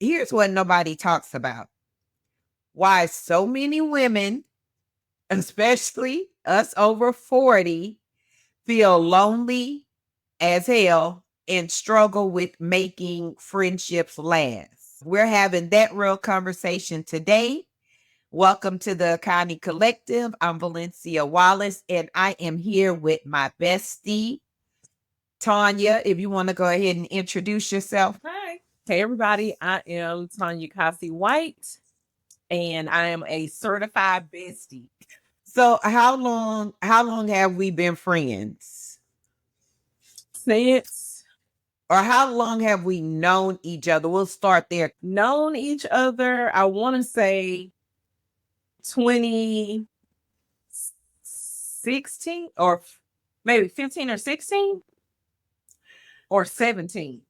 Here's what nobody talks about. Why so many women, especially us over 40, feel lonely as hell and struggle with making friendships last. We're having that real conversation today. Welcome to the Connie Collective. I'm Valencia Wallace, and I am here with my bestie, Tanya. If you want to go ahead and introduce yourself. Hi. Hey, everybody. I am Tanya Kasi White, and I am a certified bestie. So how long have we been friends? Since Or how long have we known each other? We'll start there. known each other, I want to say 2016 or maybe 15 or 16 or 17.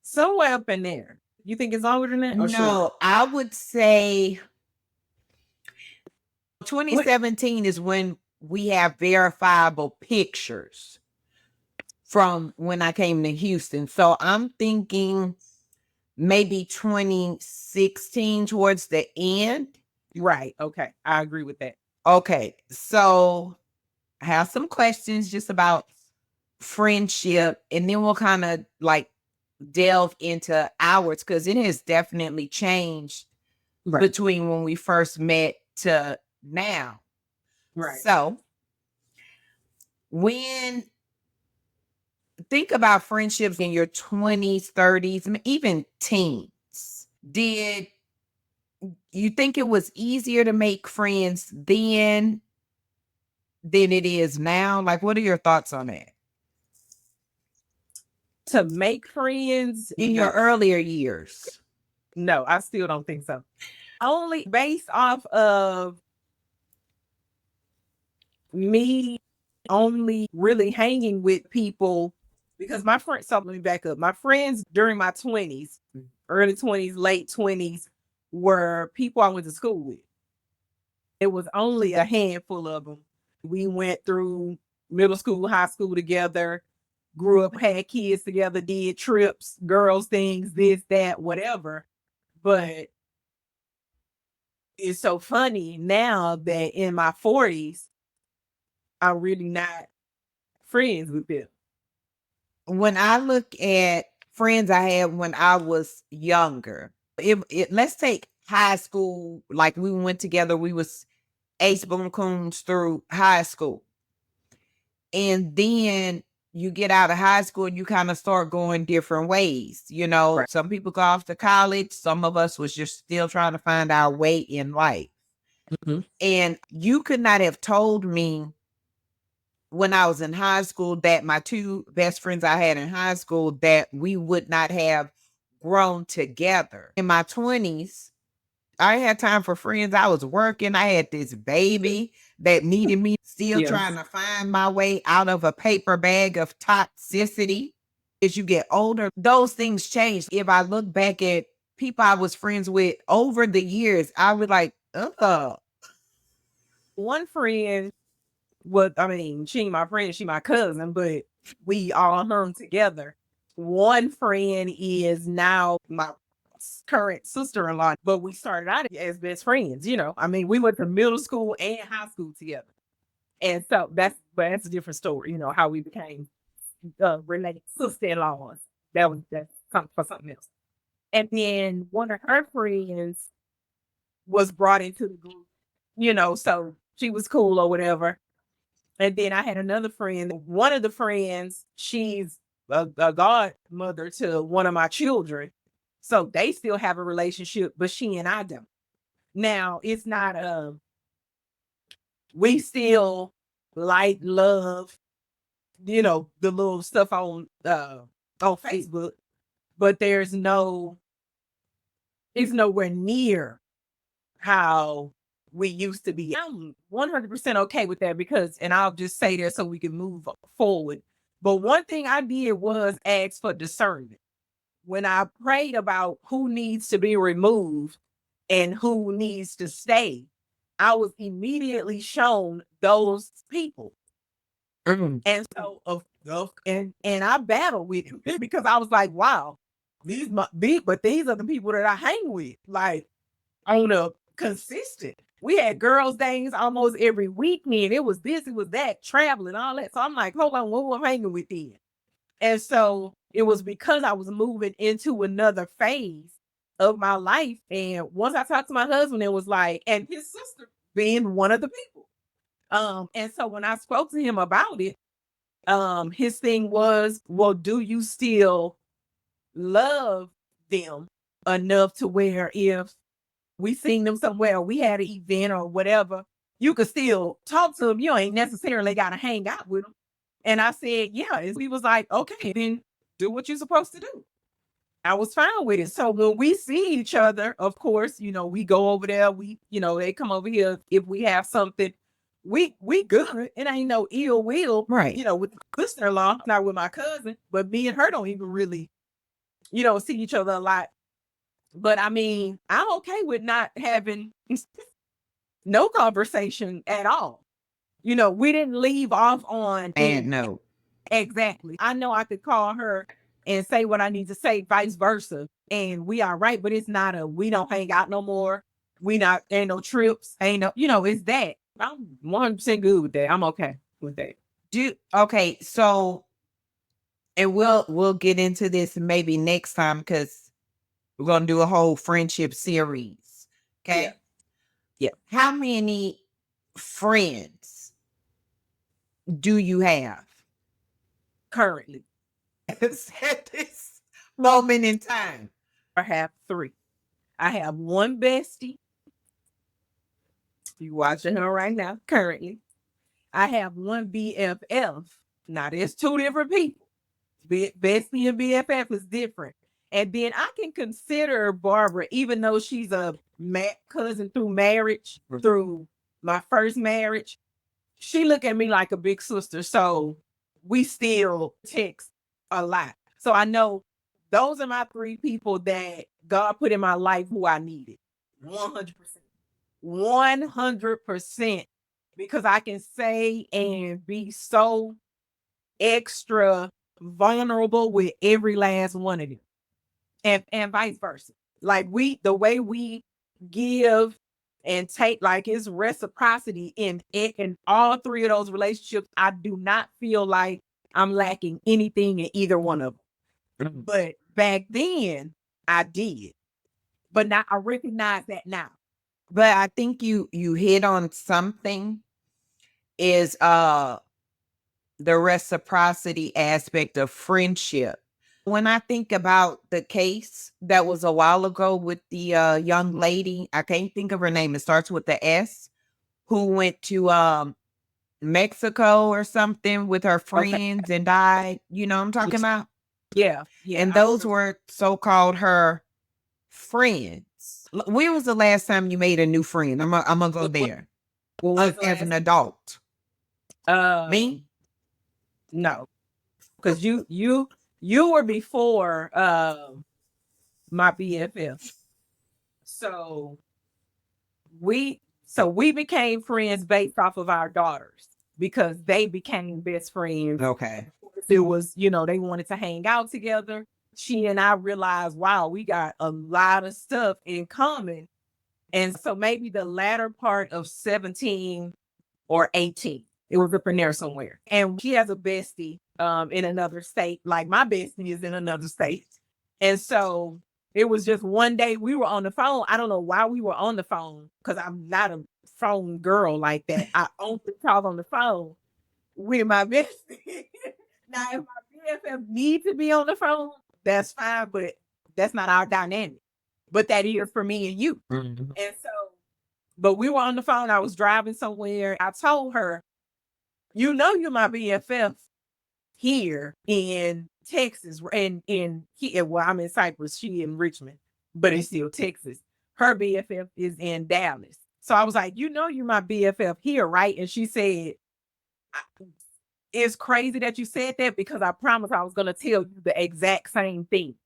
Somewhere up in there. You think it's longer than that or shorter? No, I would say What? 2017 is when we have verifiable pictures from when I came to Houston. So I'm thinking maybe 2016 towards the end. Right. Okay. I agree with that. Okay. So I have some questions just about friendship, and then we'll kind of like delve into ours because it has definitely changed Right. between when we first met to now. Right. So when think about friendships in your 20s, 30s, even teens, did you think it was easier to make friends then than it is now? Like, what are your thoughts on that? To make friends, In your earlier years? no, I still don't think so. Only based off of me only really hanging with people because my friends, so let me back up. My friends during my 20s, early 20s, late 20s, were people I went to school with. It was only a handful of them. We went through middle school, high school together, grew up, had kids together, did trips, girls things, this, that, whatever. But it's so funny now that in my 40s, I'm really not friends with them. When I look at friends I had when I was younger, let's take high school. Like we went together, we was ace boom coons through high school. And then you get out of high school and you kind of start going different ways. Right. Some people go off to college. Some of us was just still trying to find our way in life. Mhm. And you could not have told me when I was in high school that my two best friends I had in high school that we would not have grown together. In my 20s, I had time for friends. I was working. I had this baby that needed me, still trying Yes. to find my way out of a paper bag of toxicity. As you get older, those things change. If I look back at people I was friends with over the years, I was like, One friend was, I mean, she ain't my friend, she my cousin, but we all hung together. One friend is now my current sister-in-law, but we started out as best friends, you know. I mean, we went to middle school and high school together. And so that's a different story, you know, how we became related sister-in-laws. That's something for something else. And then one of her friends was brought into the group, you know, so she was cool or whatever. And then I had another friend. One of the friends, she's a godmother to one of my children. So they still have a relationship, but she and I don't. Now it's not we still like love, you know, the little stuff on Facebook, but it's nowhere near how we used to be. I'm 100% okay with that because, and I'll just say that so we can move forward. But one thing I did was ask for discernment. When I prayed about who needs to be removed and who needs to stay, I was immediately shown those people. mm, And so, and I battled with it because I was like, wow, but these are the people that I hang with, like on a consistent. We had girls' days almost every weekend. It was this, it was that, traveling, all that. So I'm like, hold on, what am I hanging with then? And so it was because I was moving into another phase of my life. And once I talked to my husband, it was like, and his sister being one of the people. And so when I spoke to him about it, his thing was, well, do you still love them enough to where if we seen them somewhere, we had an event or whatever, you could still talk to them. You ain't necessarily got to hang out with them. And I said, yeah. And he was like, okay, then do what you're supposed to do. I was fine with it. So when we see each other, of course, we go over there. They come over here if we have something. We good. It ain't no ill will, Right. with the sister-in-law, not with my cousin, but me and her don't even really, see each other a lot. But I mean, I'm okay with not having no conversation at all. We didn't leave off on And no. exactly. I know I could call her and say what I need to say, vice versa. And we are right, but it's not we don't hang out no more. Ain't no trips. Ain't no, it's that. I'm 100% good with that. I'm okay with that. Okay, so and we'll get into this maybe next time because we're gonna do a whole friendship series. Okay. Yeah. Yeah. How many friends do you have Currently, at this moment in time? I have 3. I have one bestie. You watching her right now, currently. I have one BFF. Now there's 2 different people. Bestie and BFF is different. And then I can consider Barbara, even though she's a cousin through marriage, through my first marriage, she look at me like a big sister. So we still text a lot. So I know those are my 3 people that God put in my life who I needed. 100%. 100%. Because I can say and be so extra vulnerable with every last one of them. And vice versa. Like the way we give and take, like it's reciprocity in all 3 of those relationships. I do not feel like I'm lacking anything in either one of them. But back then I did. But now I recognize that now. But I think you hit on something is the reciprocity aspect of friendship. When I think about the case that was a while ago with the young lady, I can't think of her name. It starts with the S, who went to Mexico or something with her friends and died. You know what I'm talking about? Yeah. Yeah. And those were so-called her friends. When was the last time you made a new friend? I'm gonna go there. As an adult. Me? No. Because you were before my BFF. So we became friends based off of our daughters because they became best friends. Okay. It was, they wanted to hang out together. She and I realized, wow, we got a lot of stuff in common. And so maybe the latter part of 17 or 18, it was up in there somewhere. And she has a bestie in another state. Like my bestie is in another state. And so it was just one day we were on the phone. I don't know why we were on the phone because I'm not a phone girl like that. I only talk on the phone with my bestie. Now, if my BFF need to be on the phone, that's fine, but that's not our dynamic. But that is for me and you. Mm-hmm. And so, but we were on the phone. I was driving somewhere. I told her, you're my BFF here in Texas, and well, I'm in Cyprus, she in Richmond, but it's still Texas. Her BFF is in Dallas. So I was like, you're my BFF here, right? And she said, it's crazy that you said that because I promised I was going to tell you the exact same thing.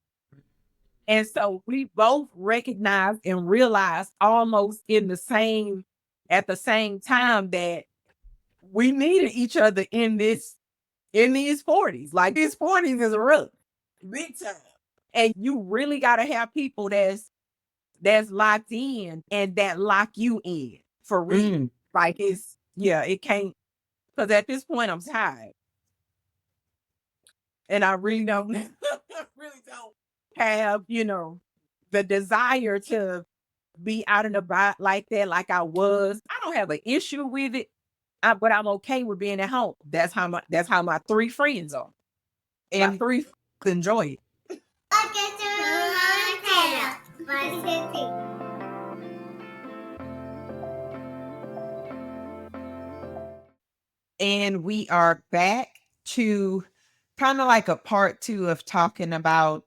And so we both recognized and realized almost at the same time that we needed each other in these 40s. Like these 40s is rough, big time. And you really gotta have people that's locked in and that lock you in for real. Mm. Like it can't, because at this point I'm tired and I really don't really don't have, the desire to be out and about like that, like I was. I don't have an issue with it, but I'm okay with being at home. That's how my three friends are. My And three friends enjoy it. and we are back to kind of like a part two of talking about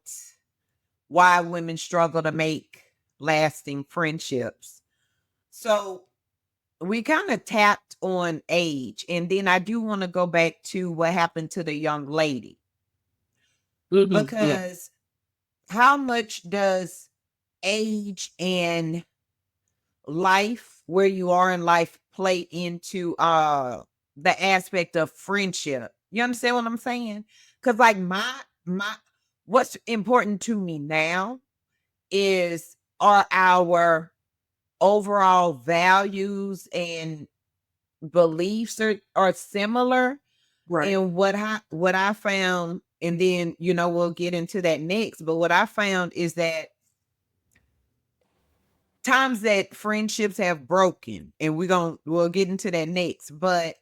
why women struggle to make lasting friendships. So we kind of tapped on age, and then I do want to go back to what happened to the young lady, Yeah. because how much does age and life, where you are in life, play into the aspect of friendship? You understand what I'm saying? Because like my what's important to me now is, are our overall values and beliefs are similar. Right. And what I found, and then we'll get into that next, but what I found is that times that friendships have broken, and we'll get into that next, but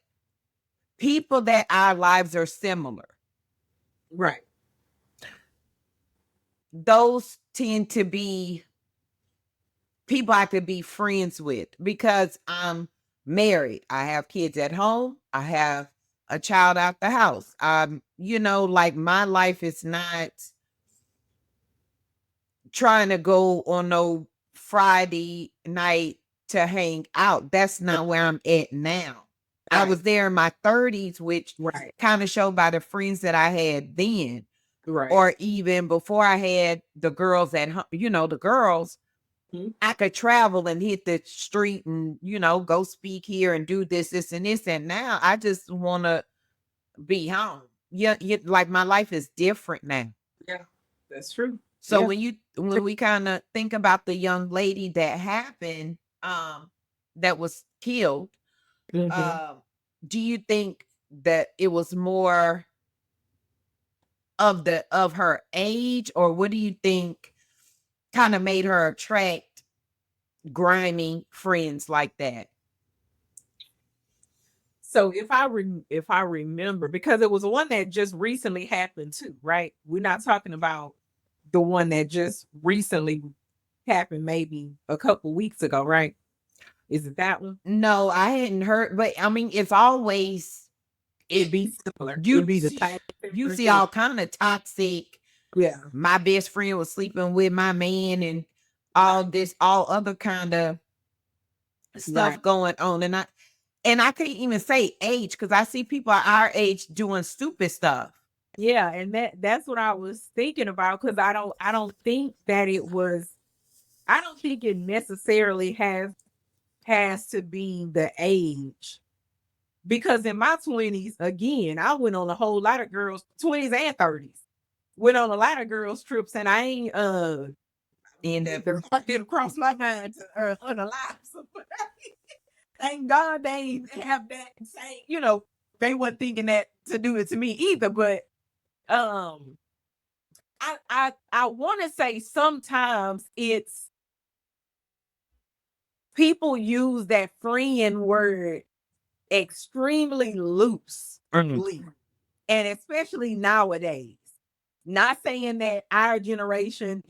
people that our lives are similar, Right. those tend to be people I could be friends with, because I'm married. I have kids at home. I have a child out the house. Like my life is not trying to go on no Friday night to hang out. That's not where I'm at now. I Right. was there in my 30s, which Right. kind of showed by the friends that I had then, Right. or even before I had the girls at home, the girls. Mhm. I could travel and hit the street and, go speak here and do this, and this. And now I just want to be home. Yeah, like my life is different now. Yeah. That's true. So Yeah. when we kind of think about the young lady that happened, that was killed, Mhm. um, do you think that it was more of her age, or what do you think kind of made her attract grimy friends like that? So if I remember, because it was one that just recently happened too, right? We're not talking about the one that just recently happened, maybe a couple weeks ago, right? Is it that one? No, I hadn't heard, but I mean, it's always It'd it. be similar. It'd You be the see, same you similar see thing. all kind of toxic. Yeah. My best friend was sleeping with my man, and all other kind of Right. stuff going on, and I can't even say age, because I see people our age doing stupid stuff. Yeah, and that's what I was thinking about, because I don't think that it was I don't think it necessarily has to be the age. Because in my 20s, again, I went on a whole lot of girls, 20s and 30s. Went on a lot of girls trips, and I ain't And it didn't cross my mind to unalive somebody. Thank God they ain't have that same, they weren't thinking that to do it to me either. But um I want to say sometimes it's people use that friend word extremely Mhm. loosely, and especially nowadays. Not saying that our generation,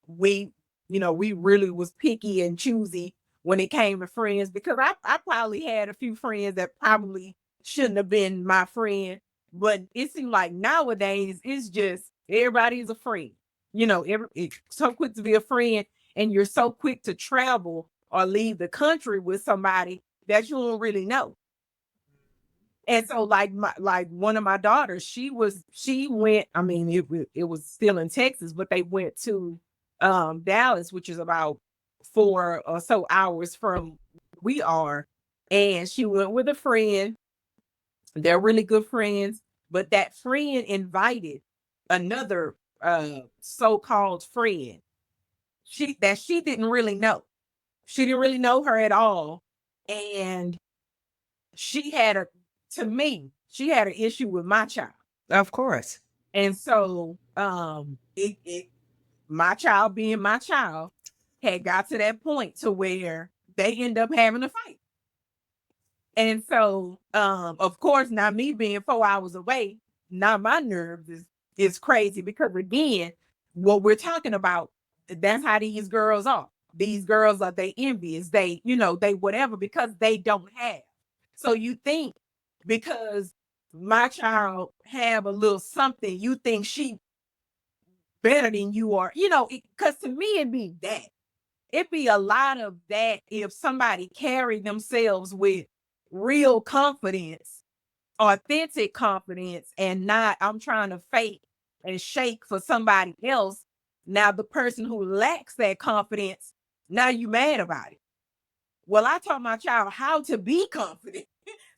we, we really was picky and choosy when it came to friends, because I probably had a few friends that probably shouldn't have been my friend. But it seemed like nowadays it's just everybody's a friend. It's so quick to be a friend, and you're so quick to travel or leave the country with somebody that you don't really know. And so like one of my daughters, she went, I mean, it was still in Texas, but they went to Dallas, which is about 4 or so hours from we are. And she went with a friend. They're really good friends, but that friend invited another. so-called friend. She didn't really know. She didn't really know her at all. And she had a to me, she had an issue with my child. Of course. And so it my child being my child had got to that point to where they end up having a fight. And so of course, now me being 4 hours away, now my nerves is crazy because again, what we're talking about, that's how these girls are. These girls are they envious, they, they whatever because they don't have. So you think because my child have a little something, you think she better than you are, because to me it'd be that. It'd be a lot of that if somebody carried themselves with real confidence, authentic confidence, and not I'm trying to fake and shake for somebody else. Now the person who lacks that confidence, now you mad about it. Well, I taught my child how to be confident.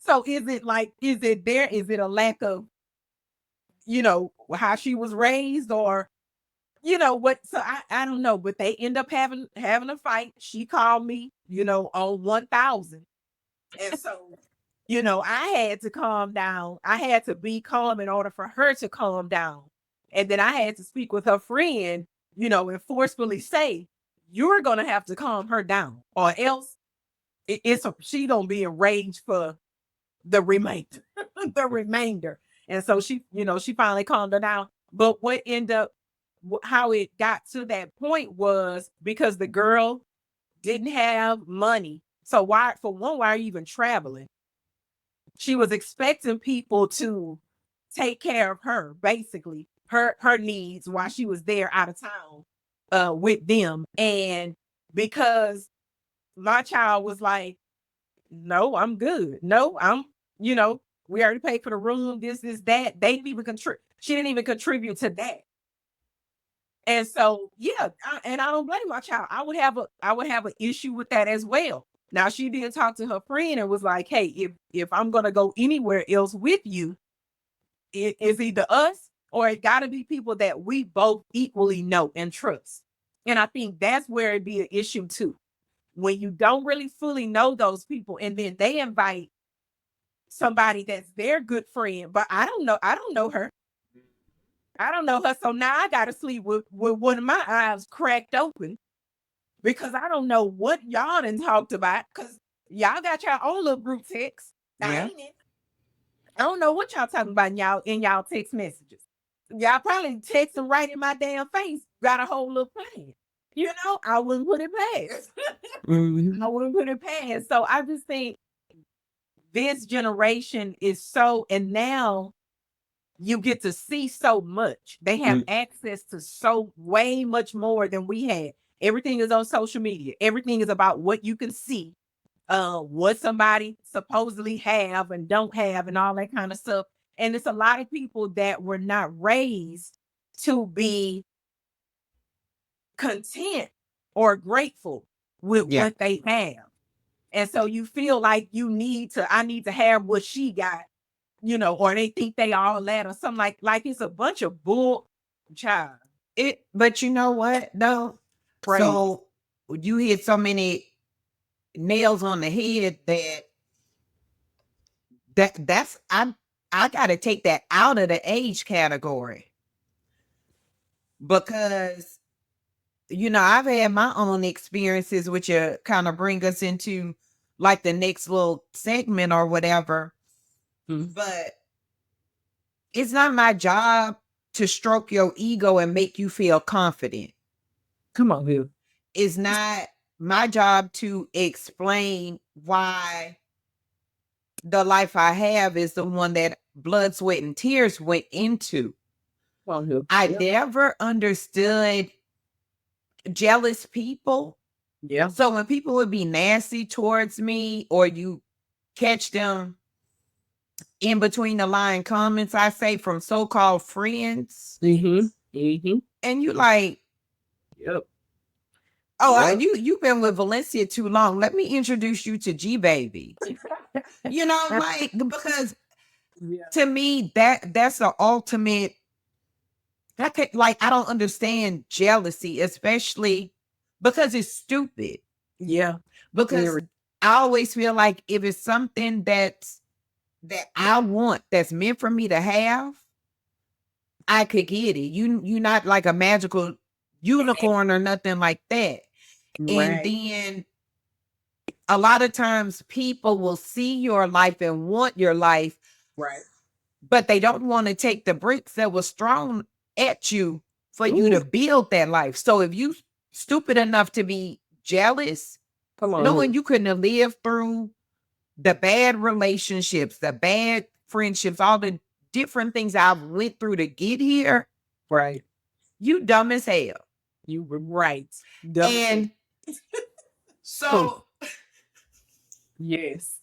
So is it a lack of, how she was raised or what? So I don't know, but they end up having a fight. She called me, on 1,000. And so, I had to calm down. I had to be calm in order for her to calm down. And then I had to speak with her friend, and forcefully say, you're gonna have to calm her down, or else she gonna be enraged for the remainder, the remainder. And so she finally calmed her down. But what ended up, how it got to that point was because the girl didn't have money. So why are you even traveling? She was expecting people to take care of her, basically her needs while she was there out of town with them. And because my child was like, no, I'm good. No, you know, we already paid for the room, this, that. They didn't even contribute. She didn't even contribute to that. And so, yeah, and I don't blame my child. I would have an issue with that as well. Now she did talk to her friend and was like, "Hey, if I'm gonna go anywhere else with you, it's either us or it got to be people that we both equally know and trust." And I think that's where it'd be an issue too, when you don't really fully know those people, and then they invite somebody that's their good friend, but I don't know her. I don't know her. So now I gotta sleep with one of my eyes cracked open because I don't know what y'all done talked about. Cause y'all got your own little group text. I Yeah. ain't it. I don't know what y'all talking about in y'all text messages. Y'all probably text them right in my damn face. Got a whole little plan. I wouldn't put it past. Mhm. I wouldn't put it past. So I just think this generation is so, and now you get to see so much. They have Mm. access to so way much more than we had. Everything is on social media. Everything is about what you can see, what somebody supposedly have and don't have, and all that kind of stuff. And it's a lot of people that were not raised to be content or grateful with Yeah. what they have. And so you feel like I need to have what she got, or they think they all that or something like it's a bunch of bull child. But you know what though? Crazy. So you hit so many nails on the head that's I gotta take that out of the age category because I've had my own experiences which kind of bring us into like the next little segment or whatever. But it's not my job to stroke your ego and make you feel confident. Come on, Bill. It's not my job to explain why the life I have is the one that blood, sweat, and tears went into. Come on, Bill. I Yep. never understood jealous people. Yeah. So when people would be nasty towards me or you catch them in between the line comments, I say from so-called friends, Mm-hmm. Mm-hmm. and you like, Yep. oh, Yep. you've been with Valencia too long. Let me introduce you to G Baby. Like because Yeah. to me that's the ultimate I don't understand jealousy, especially because it's stupid. Yeah. Because I always feel like if it's something that I want that's meant for me to have, I could get it. You not like a magical unicorn or nothing like that. And Right. then a lot of times people will see your life and want your life, Right. but they don't want to take the bricks that was thrown at you for you Ooh, to build that life. So if you stupid enough to be jealous, come on. knowing you couldn't have lived through the bad relationships, the bad friendships, all the different things I went through to get here, Right. you dumb as hell. You were right. Double And Oh, so yes.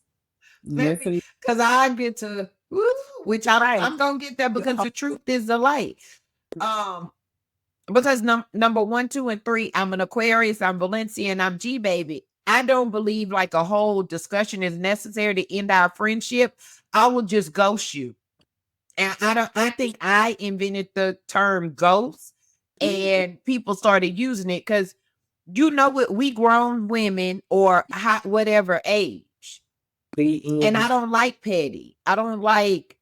let me, Listen. because I get to, woo, which Right. I'm gonna get there because the truth is the light. Um, because number 1, 2, and 3, I'm an Aquarius, I'm Valencia, and I'm G baby. I don't believe like a whole discussion is necessary to end our friendship. I will just ghost you. And I think I invented the term ghost and people started using it because you know what, we grown women or whatever age. And I don't like petty. I don't like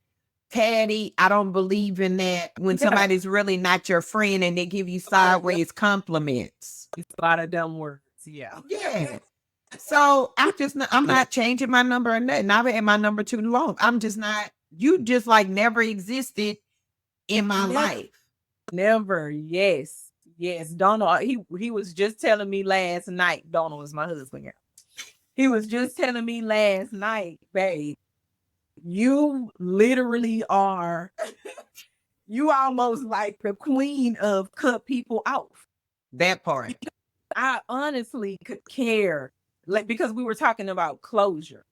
petty. I don't believe in that when Yeah. somebody's really not your friend and they give you sideways compliments. It's a lot of dumb words. Yeah. Yeah. So I'm not changing my number or nothing. I've had my number too long. I'm just not, you just like never existed in my life. Never. Yes. Yes. Donald, he was just telling me last night. Donald was my husband. Yeah. He was just telling me last night, babe, you literally are, you almost like the queen of cut people off. That part. I honestly could care, like, because we were talking about closure.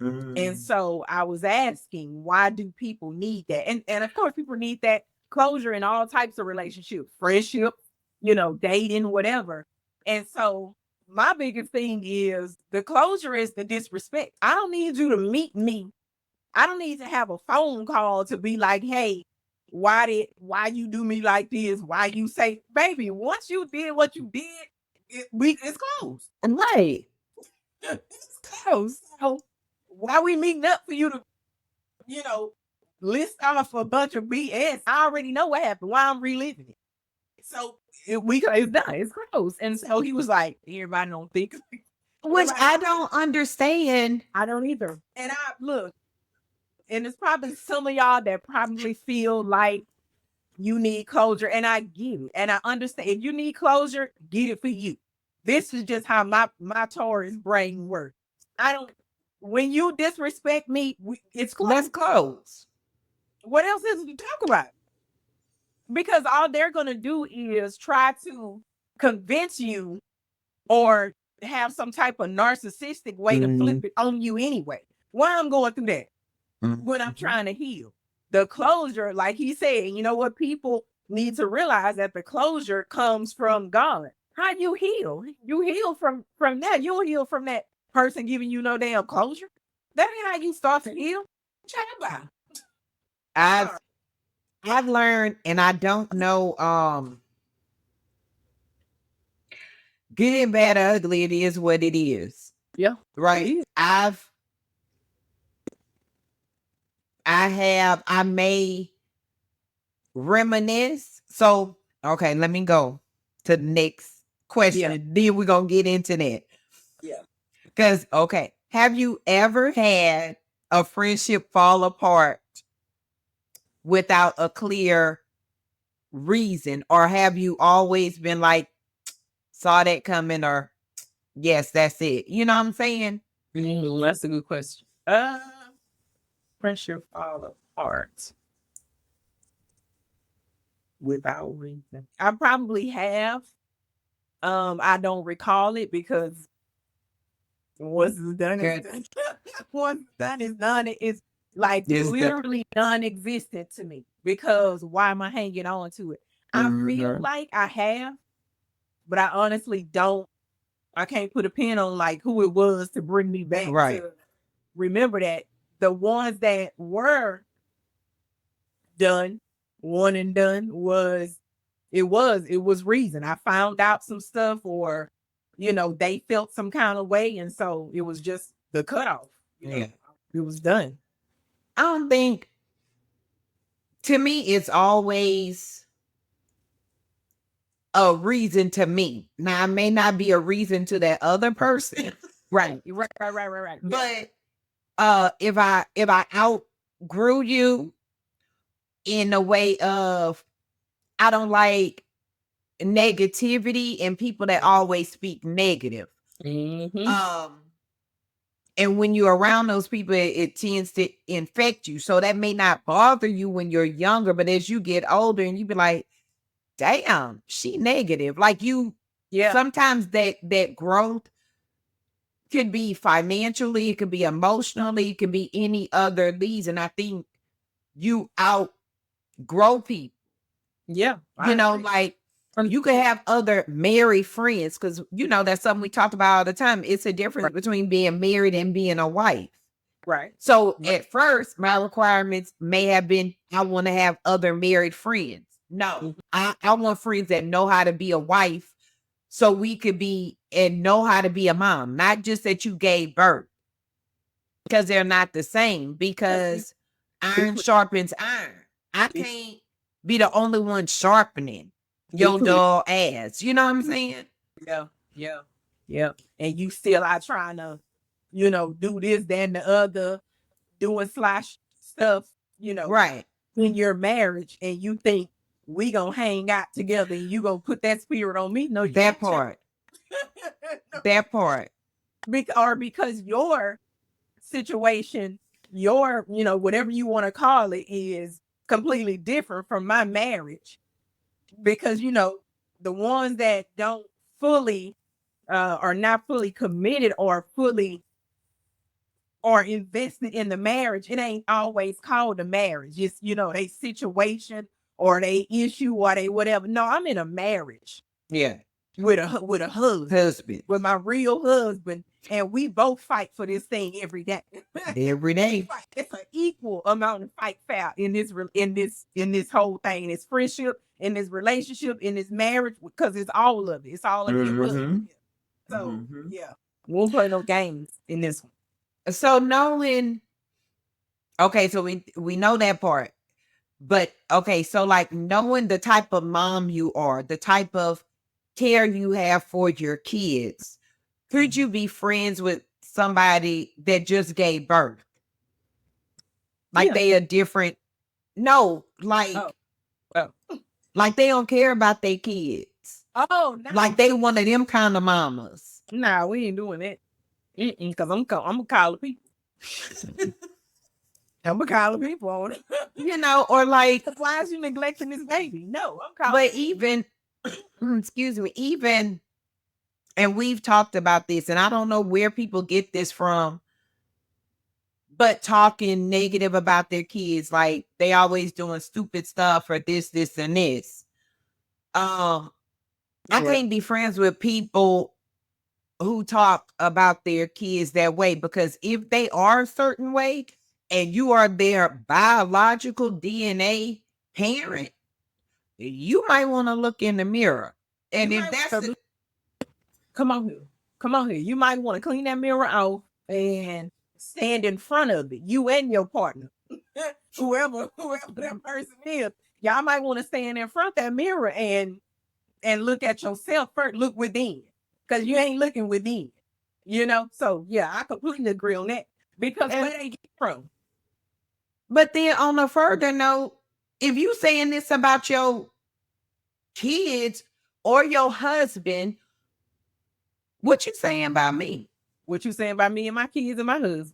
And so I was asking, why do people need that? And of course, people need that closure in all types of relationships, friendship, dating, whatever. And so my biggest thing is the closure is the disrespect. I don't need you to meet me. I don't need to have a phone call to be like, hey, why you do me like this? Why you say, baby, once you did what you did, it's closed. And like, It's closed. So why we meeting up for you to, you know, list off a bunch of BS? I already know what happened. Why I'm reliving it? So it's done. It's closed. And so he was like, everybody don't think. which I don't understand. I don't either. And I look, and it's probably some of y'all that probably feel like you need closure. And I get it. And I understand if you need closure, get it for you. This is just how my Taurus brain works. I don't, when you disrespect me, it's closed. Let's close. What else is to talk about? Because all they're going to do is try to convince you or have some type of narcissistic way to flip it on you anyway. Why I'm going through that when I'm trying to heal? The closure, like he said, you know what? People need to realize that the closure comes from God. How you heal? You heal from that. You'll heal from that person giving you no damn closure. That ain't how you start to heal. Chat about. I've learned, and I don't know, good and bad or ugly, it is what it is. Yeah. Right. I may reminisce. So, okay, let me go to the next question. Yeah. Then we're going to get into that. Yeah. Because, okay, have you ever had a friendship fall apart without a clear reason? Or have you always been like, saw that coming, or yes, that's it? You know what I'm saying? That's a good question. Friendship fall apart without reason. I probably have. I don't recall it because what's done is done. What's done is done. It's like literally non-existent to me because why am I hanging on to it? I feel like I have, but I honestly don't. I can't put a pin on like who it was to bring me back to remember that. The ones that were done, one and done was reason. I found out some stuff, or they felt some kind of way, and so it was just the cutoff. Yeah. It was done. I don't think, to me, it's always a reason to me. Now, it may not be a reason to that other person, Right. Right. but if I outgrew you in a way of, I don't like negativity and people that always speak negative. Um, and when you're around those people, it tends to infect you. So that may not bother you when you're younger, but as you get older and you be like, damn, she negative. Like you, Yeah. sometimes that growth could be financially, it could be emotionally, it could be any other reason. I think you outgrow people. Yeah. You know, like you could have other married friends because that's something we talk about all the time. It's a difference between being married and being a wife. Right. So at first, my requirements may have been I want to have other married friends. No, I want friends that know how to be a wife so we could be and know how to be a mom, not just that you gave birth, because they're not the same, because iron sharpens iron. I can't be the only one sharpening your dull ass. You know what I'm saying? Yeah. And you still are trying to, do this, that, and the other, doing slash stuff, Right. in your marriage, and you think we gonna hang out together and you gonna put that spirit on me. No, you That ain't. part. That part. Because your situation, your, whatever you want to call it, is completely different from my marriage. Because, the ones that don't fully are not fully committed or fully or invested in the marriage, it ain't always called a marriage. It's, they situation or they issue or they whatever. No, I'm in a marriage Yeah. with a husband, Husband. with my real husband, and we both fight for this thing every day. Every day. It's an equal amount of fight foul in this whole thing, in this friendship, in this relationship, in this marriage, because it's all of it. It's all of it. So yeah, we won't play no games in this one. So knowing, okay, so we know that part. But okay, so like knowing the type of mom you are, the type of care you have for your kids, could you be friends with somebody that just gave birth? Like Yeah. they are different. No, like Oh. like they don't care about their kids. Oh no. Like they one of them kind of mamas. Nah, we ain't doing that. Because I'm gonna call the people. I'm gonna call the people on it. Or like, Why is you neglecting this baby? No, I'm calling. but even excuse me, even, and we've talked about this, and I don't know where people get this from, but talking negative about their kids, like they always doing stupid stuff or this, and this. I can't be friends with people who talk about their kids that way, because if they are a certain way and you are their biological DNA parent, you might want to look in the mirror. And if that's come on here. You might want to clean that mirror off and stand in front of it. You and your partner. whoever that person is. Y'all might want to stand in front of that mirror and look at yourself first. Look within. Because you ain't looking within. So yeah, I completely agree on that. Because where they get from. But then on a further note, if you saying this about your kids or your husband, what you saying about me? What you saying about me and my kids and my husband?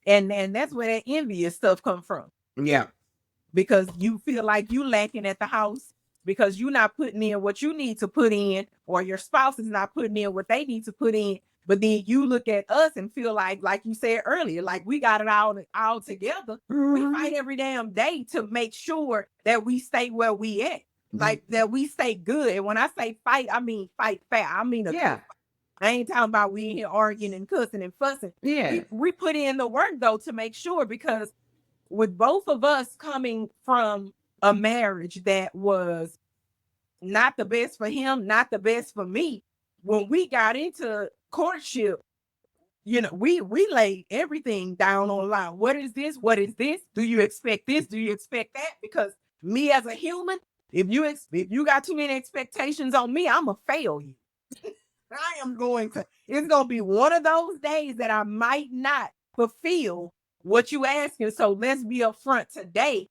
And that's where that envious stuff come from. Yeah. Because you feel like you lacking at the house because you're not putting in what you need to put in, or your spouse is not putting in what they need to put in. But then you look at us and feel like you said earlier, like we got it all together. We fight every damn day to make sure that we stay where we at, like that we stay good. And when I say fight, I mean fight fair. I mean Yeah. I ain't talking about we in here arguing and cussing and fussing. Yeah. We put in the work though to make sure, because with both of us coming from a marriage that was not the best for him, not the best for me. When we got into courtship, we laid everything down on the line. What is this? What is this? Do you expect this? Do you expect that? Because me as a human, if you got too many expectations on me, I'm gonna fail you. I am going to. It's gonna be one of those days that I might not fulfill what you asking. So let's be upfront today.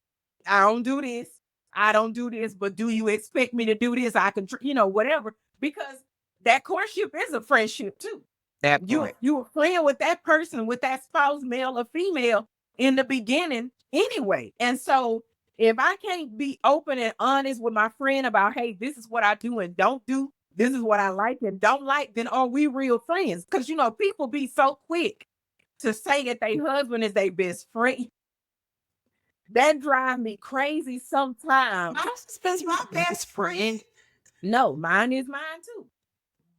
I don't do this. I don't do this. But do you expect me to do this? I can, whatever. Because that courtship is a friendship too. That You part. you were friend with that person, with that spouse, male or female, in the beginning anyway. And so if I can't be open and honest with my friend about, hey, this is what I do and don't do, this is what I like and don't like, then are we real friends? Because people be so quick to say that their husband is their best friend. That drives me crazy sometimes. My husband's my best friend. No, mine is mine too.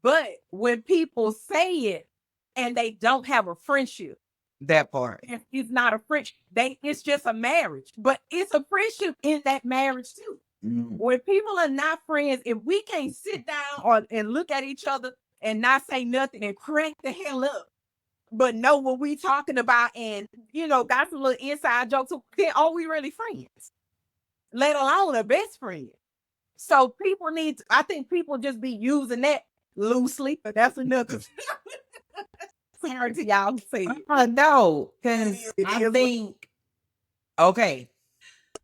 But when people say it and they don't have a friendship, That part. it's not a friendship. It's just a marriage, but it's a friendship in that marriage too. When people are not friends, if we can't sit down and look at each other and not say nothing and crack the hell up, but know what we talking about and got some little inside jokes, then are we really friends? Let alone a best friend. So I think people just be using that loosely, but that's another. Sorry to y'all say. No, because I think, okay,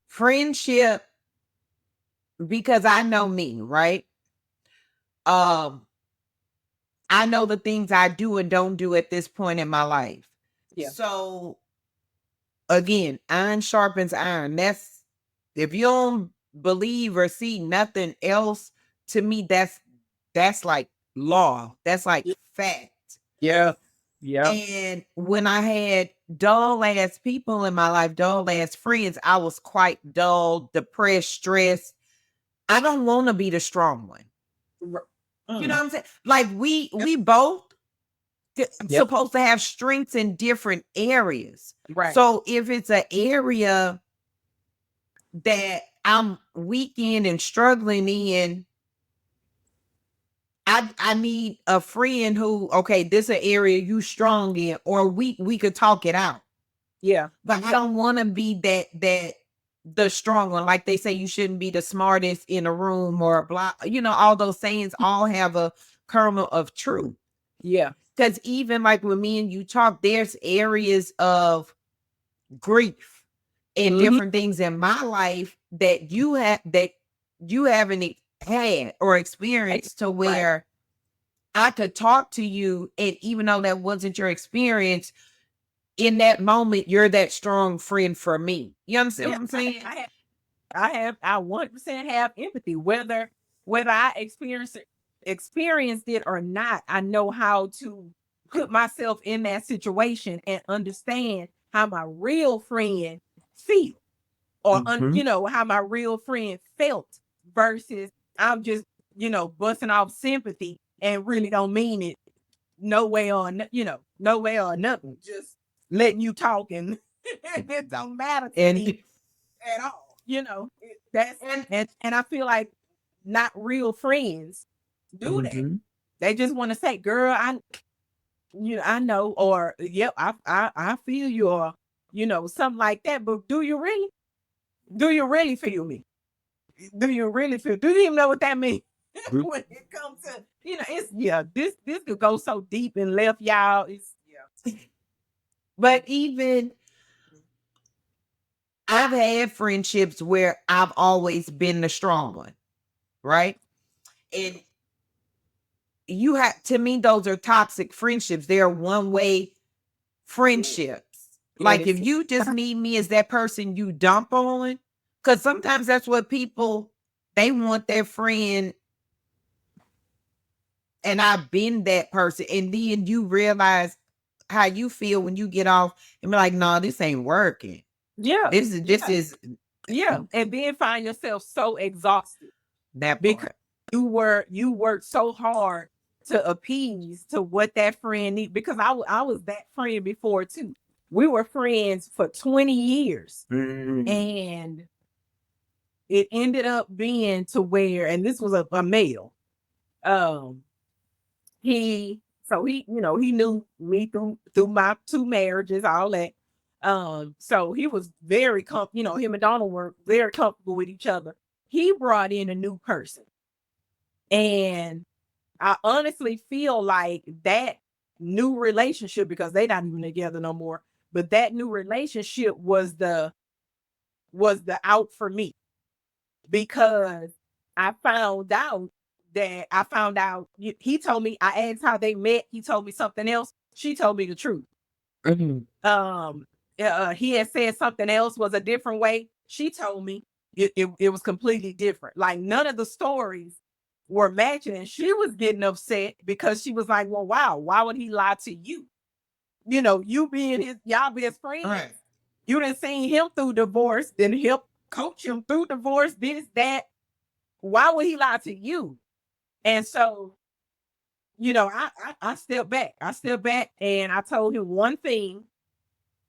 friendship, because I know me, right? I know the things I do and don't do at this point in my life. Yeah. So again, iron sharpens iron. That's, if you don't believe or see nothing else, to me, that's like law. That's like fact. Yeah. Yeah. And when I had dull ass people in my life, dull ass friends, I was quite dull, depressed, stressed. I don't want to be the strong one. You know what I'm saying? Like we both supposed to have strengths in different areas. Right. So if it's an area that I'm weak in and struggling in, I need a friend who, okay, this is an area you strong in, or we could talk it out. Yeah. But I don't want to be that the strong one. Like they say, you shouldn't be the smartest in a room or blah. All those sayings all have a kernel of truth. Yeah. Because even like when me and you talk, there's areas of grief and different things in my life that you haven't had or experienced, to where I could talk to you, and even though that wasn't your experience, in that moment, you're that strong friend for me. You understand what I'm saying? I 100% have empathy, whether I experienced it or not. I know how to put myself in that situation and understand how my real friend feel, or how my real friend felt, versus I'm just busting off sympathy and really don't mean it no way or nothing. Just letting you talk and it don't matter to me at all. That's and I feel like not real friends do that. They just want to say, "Girl, I know," or "Yep, I feel you," or something like that. But do you really? Do you really feel me? Do you really feel? Do you even know what that means? When it comes to it's this could go so deep and left, y'all. It's But even I've had friendships where I've always been the strong one, right? And to me, those are toxic friendships. They're one-way friendships. Like if you just need me as that person you dump on, because sometimes that's what people, they want their friend, and I've been that person. And then you realize how you feel when you get off and be like, no, this ain't working. Yeah. This is And then find yourself so exhausted that because part. you worked so hard to appease to what that friend need. Because I was that friend before too. We were friends for 20 years. And it ended up being to where, and this was a male. Um, he knew me through my two marriages, all that. So he was very him and Donald were very comfortable with each other. He brought in a new person. And I honestly feel like that new relationship, because they not even together no more, but that new relationship was the out for me, because he told me, I asked how they met. He told me something else. She told me the truth. Mhm. He had said something else was a different way. She told me it was completely different. Like, none of the stories were matching, and she was getting upset because she was like, well, wow, why would he lie to you? You being y'all best friends. Right. You done seen him through divorce, then help coach him through divorce, this, that. Why would he lie to you? And so, I stepped back. I stepped back and I told him one thing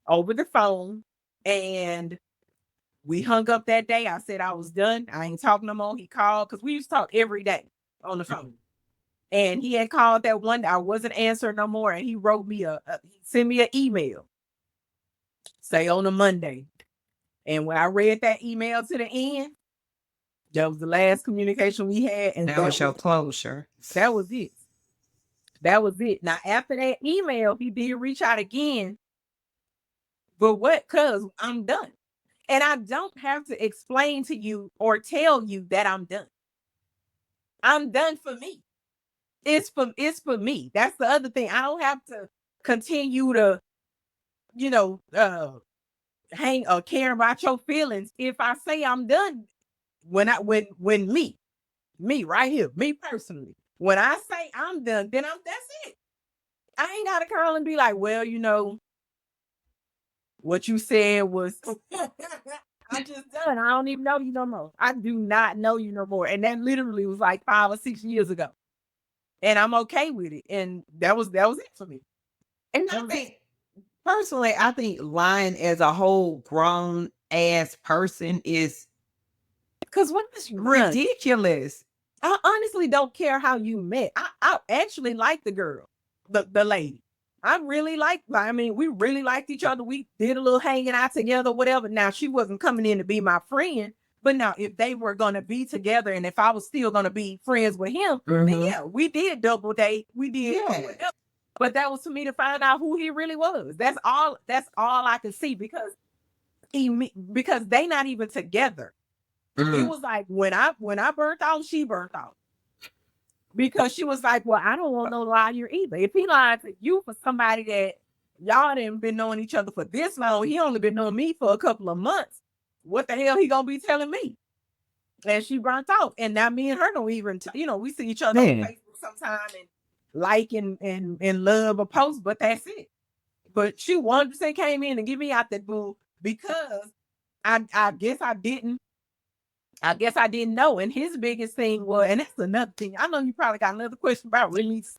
over the phone, and we hung up that day. I said I was done. I ain't talking no more. He called, because we used to talk every day on the phone. And he had called that one day. I wasn't answering no more. And he wrote me he sent me an email, say on a Monday. And when I read that email to the end, that was the last communication we had. And That was your closure. that was it. That was it. Now, after that email, he did reach out again. But what? Because I'm done. And I don't have to explain to you or tell you that I'm done. I'm done for me. It's for me. That's the other thing. I don't have to continue to, you know, hang or care about your feelings. If I say I'm done, when me right here, me personally, when I say I'm done, then that's it. I ain't gotta call and be like, well, what you said was I'm just done. I don't even know you no more. I do not know you no more. And that literally was like 5 or 6 years ago. And I'm okay with it. And that was it for me. And personally, I think lying as a whole grown ass person is Because what is ridiculous. I honestly don't care how you met. I actually like the girl, the lady. We really liked each other. We did a little hanging out together, whatever. Now, she wasn't coming in to be my friend, but now if they were going to be together and if I was still going to be friends with him, then yeah, we did double date. We did whatever. But that was for me to find out who he really was. That's all I could see, because they not even together. It was like when I burnt out, she burnt out. Because she was like, well, I don't want no liar either. If he lied to you for somebody that y'all didn't been knowing each other for this long, he only been knowing me for a couple of months. What the hell he gonna be telling me? And she burnt out. And now me and her don't even, we see each other on Facebook sometime and like and love a post, but that's it. But she 100% came in and get me out that boo, because I guess I didn't know. And his biggest thing was, and that's another thing. I know you probably got another question about release.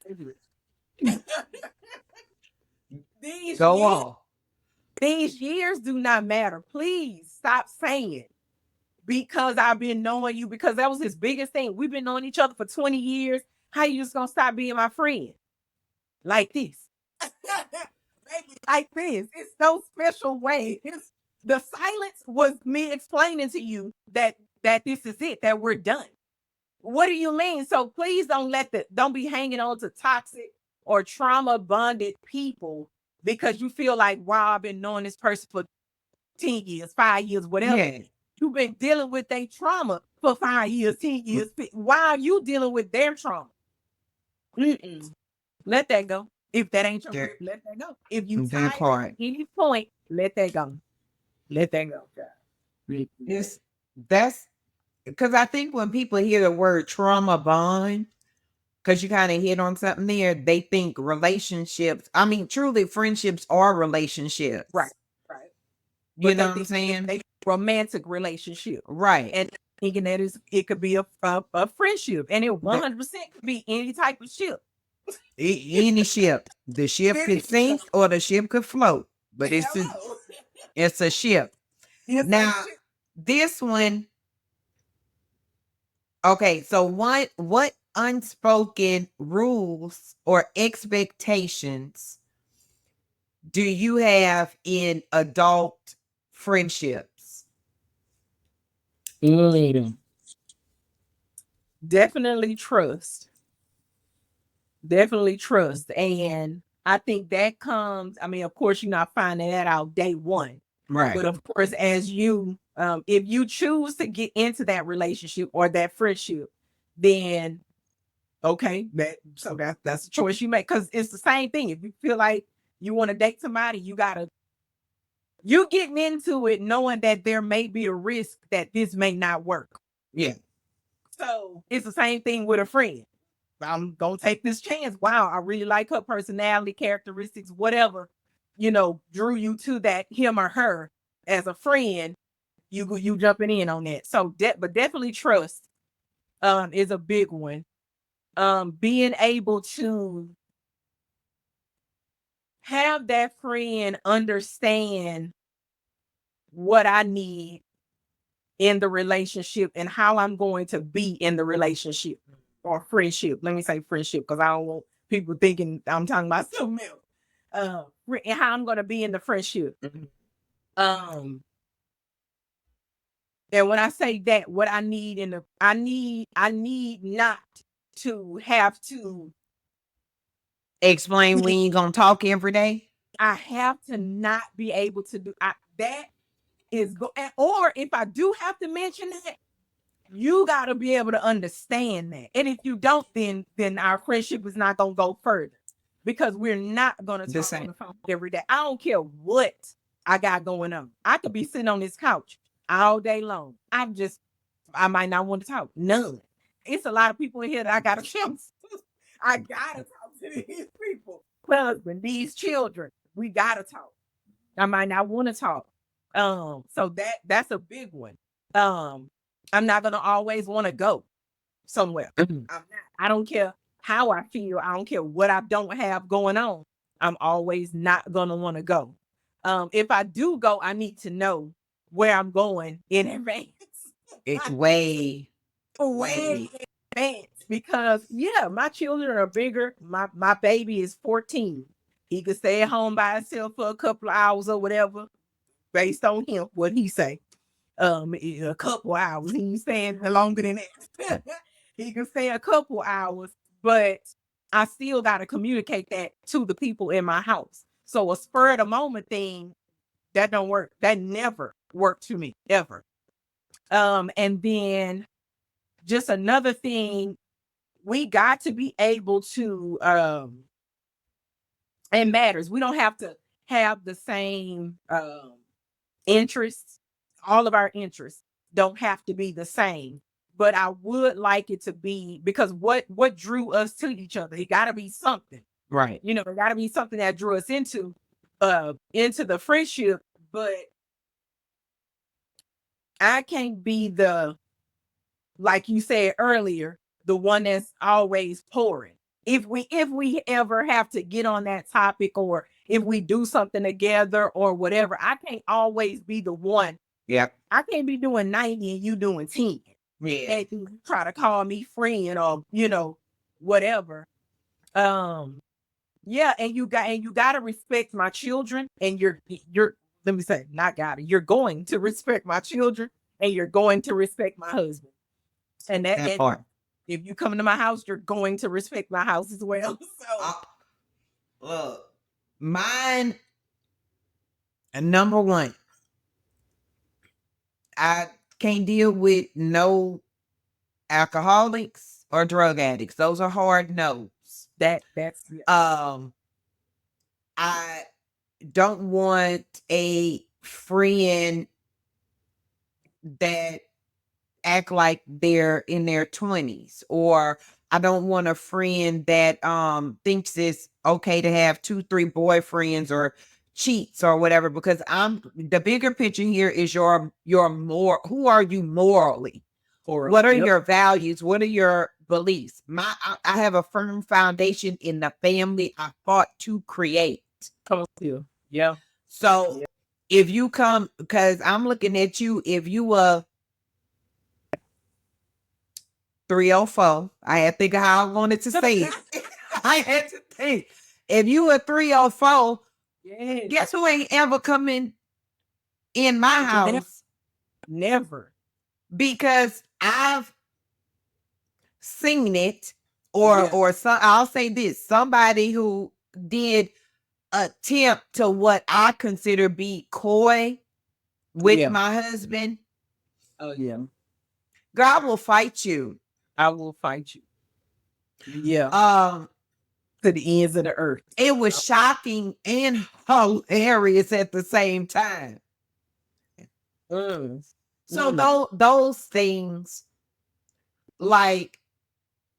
Go on. These years do not matter. Please stop saying, because I've been knowing you, because that was his biggest thing. We've been knowing each other for 20 years. How you just gonna stop being my friend? Like this. Like this. It's no special way. The silence was me explaining to you that this is it, that we're done. What do you mean? So please don't be hanging on to toxic or trauma bonded people because you feel like, wow, I've been knowing this person for 10 years, 5 years, whatever. Yeah. You've been dealing with their trauma for 5 years, 10 years. Why are you dealing with their trauma? Let that go. If that ain't your grip, let that go. If you tired at any point, let that go. Let that go, child. That's because I think when people hear the word trauma bond, because you kind of hit on something there, they think relationships. I mean, truly, friendships are relationships. Right. You know what I'm saying? They romantic relationship. Right. And thinking that it could be a friendship. And it 100% could be any type of ship. Any ship. The ship could sink or the ship could float. But it's a ship. Now, this one, Okay, so what unspoken rules or expectations do you have in adult friendships? Definitely trust. Definitely trust. And I think that comes, I mean, of course, you're not finding that out day one. Right. But of course, as you if you choose to get into that relationship or that friendship, then okay, that's a choice you make. Cause it's the same thing. If you feel like you want to date somebody, you getting into it knowing that there may be a risk that this may not work. Yeah. So it's the same thing with a friend. I'm gonna take this chance. Wow, I really like her personality, characteristics, whatever, drew you to that him or her as a friend. You jumping in on that. So but definitely trust is a big one. Being able to have that friend understand what I need in the relationship and how I'm going to be in the relationship or friendship. Let me say friendship because I don't want people thinking I'm talking about something else. And how I'm going to be in the friendship. Mhm. Um, and when I say that, what I need I need not to have to. Explain when you gonna talk every day. I have to not be able to do that is go. Or if I do have to mention that, you got to be able to understand that. And if you don't, then our friendship is not gonna go further because we're not gonna The talk on same. the phone every day. I don't care what I got going on. I could be sitting on this couch all day long. I might not want to talk. None. It's a lot of people in here that I gotta chance. I gotta talk to these people. Husband, these children. We gotta talk. I might not want to talk. So that's a big one. Um, I'm not gonna always want to go somewhere. Mhm. I'm not. I don't care how I feel. I don't care what I don't have going on. I'm always not gonna want to go. If I do go, I need to know where I'm going in advance. It's way, Way in advance because yeah, my children are bigger. My baby is 14. He could stay at home by himself for a couple of hours or whatever, based on him, what he say. A couple hours. He ain't staying longer than that. He can stay a couple hours, but I still got to communicate that to the people in my house. So a spur of the moment thing that don't work. That never worked to me ever. And then just another thing, we got to be able to it matters. We don't have to have the same interests. All of our interests don't have to be the same. But I would like it to be because what drew us to each other? It gotta be something. right. It gotta be something that drew us into the friendship. But I can't be the, like you said earlier, the one that's always pouring. If we ever have to get on that topic or if we do something together or whatever, I can't always be the one. Yep. I can't be doing 90 and you doing 10. Yeah. And you try to call me friend or whatever. Um yeah, and you got to respect my children and you're let me say, not gotta. You're going to respect my children and you're going to respect my husband. And That part. if you come into my house, you're going to respect my house as well. So Look, mine number one. I can't deal with no alcoholics or drug addicts. Those are hard no's. that's I don't want a friend that act like they're in their 20s, or I don't want a friend that thinks it's okay to have 2 3 boyfriends or cheats or whatever, because I'm the bigger picture here is your more who are you morally, what are yep. your values, what are your beliefs. I have a firm foundation in the family I fought to create. Come on, yeah. So Yeah. if you come, because I'm looking at you, if you 304. I had to think of how I wanted to say it. I had to think. If you a 304, Yes. guess who ain't ever coming in my house? Never. Because I've seen it, or some, I'll say this, somebody who did attempt to what I consider be coy with my husband. Oh yeah. God will fight you. I will fight you. Yeah. To the ends of the earth. It was shocking and hilarious at the same time. So those things, like,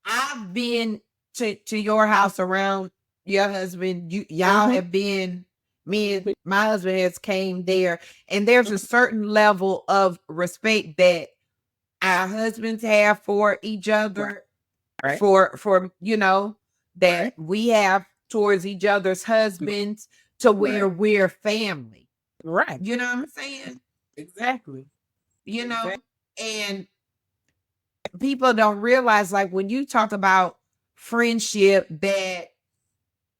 I've been to your house around your husband. Y'all have been, me and my husband has came there, and there's a certain level of respect that our husbands have for each other, Right. for that we have towards each other's husbands, to where we're family. Right. You know what I'm saying? Exactly. You know, and people don't realize, like, when you talk about friendship that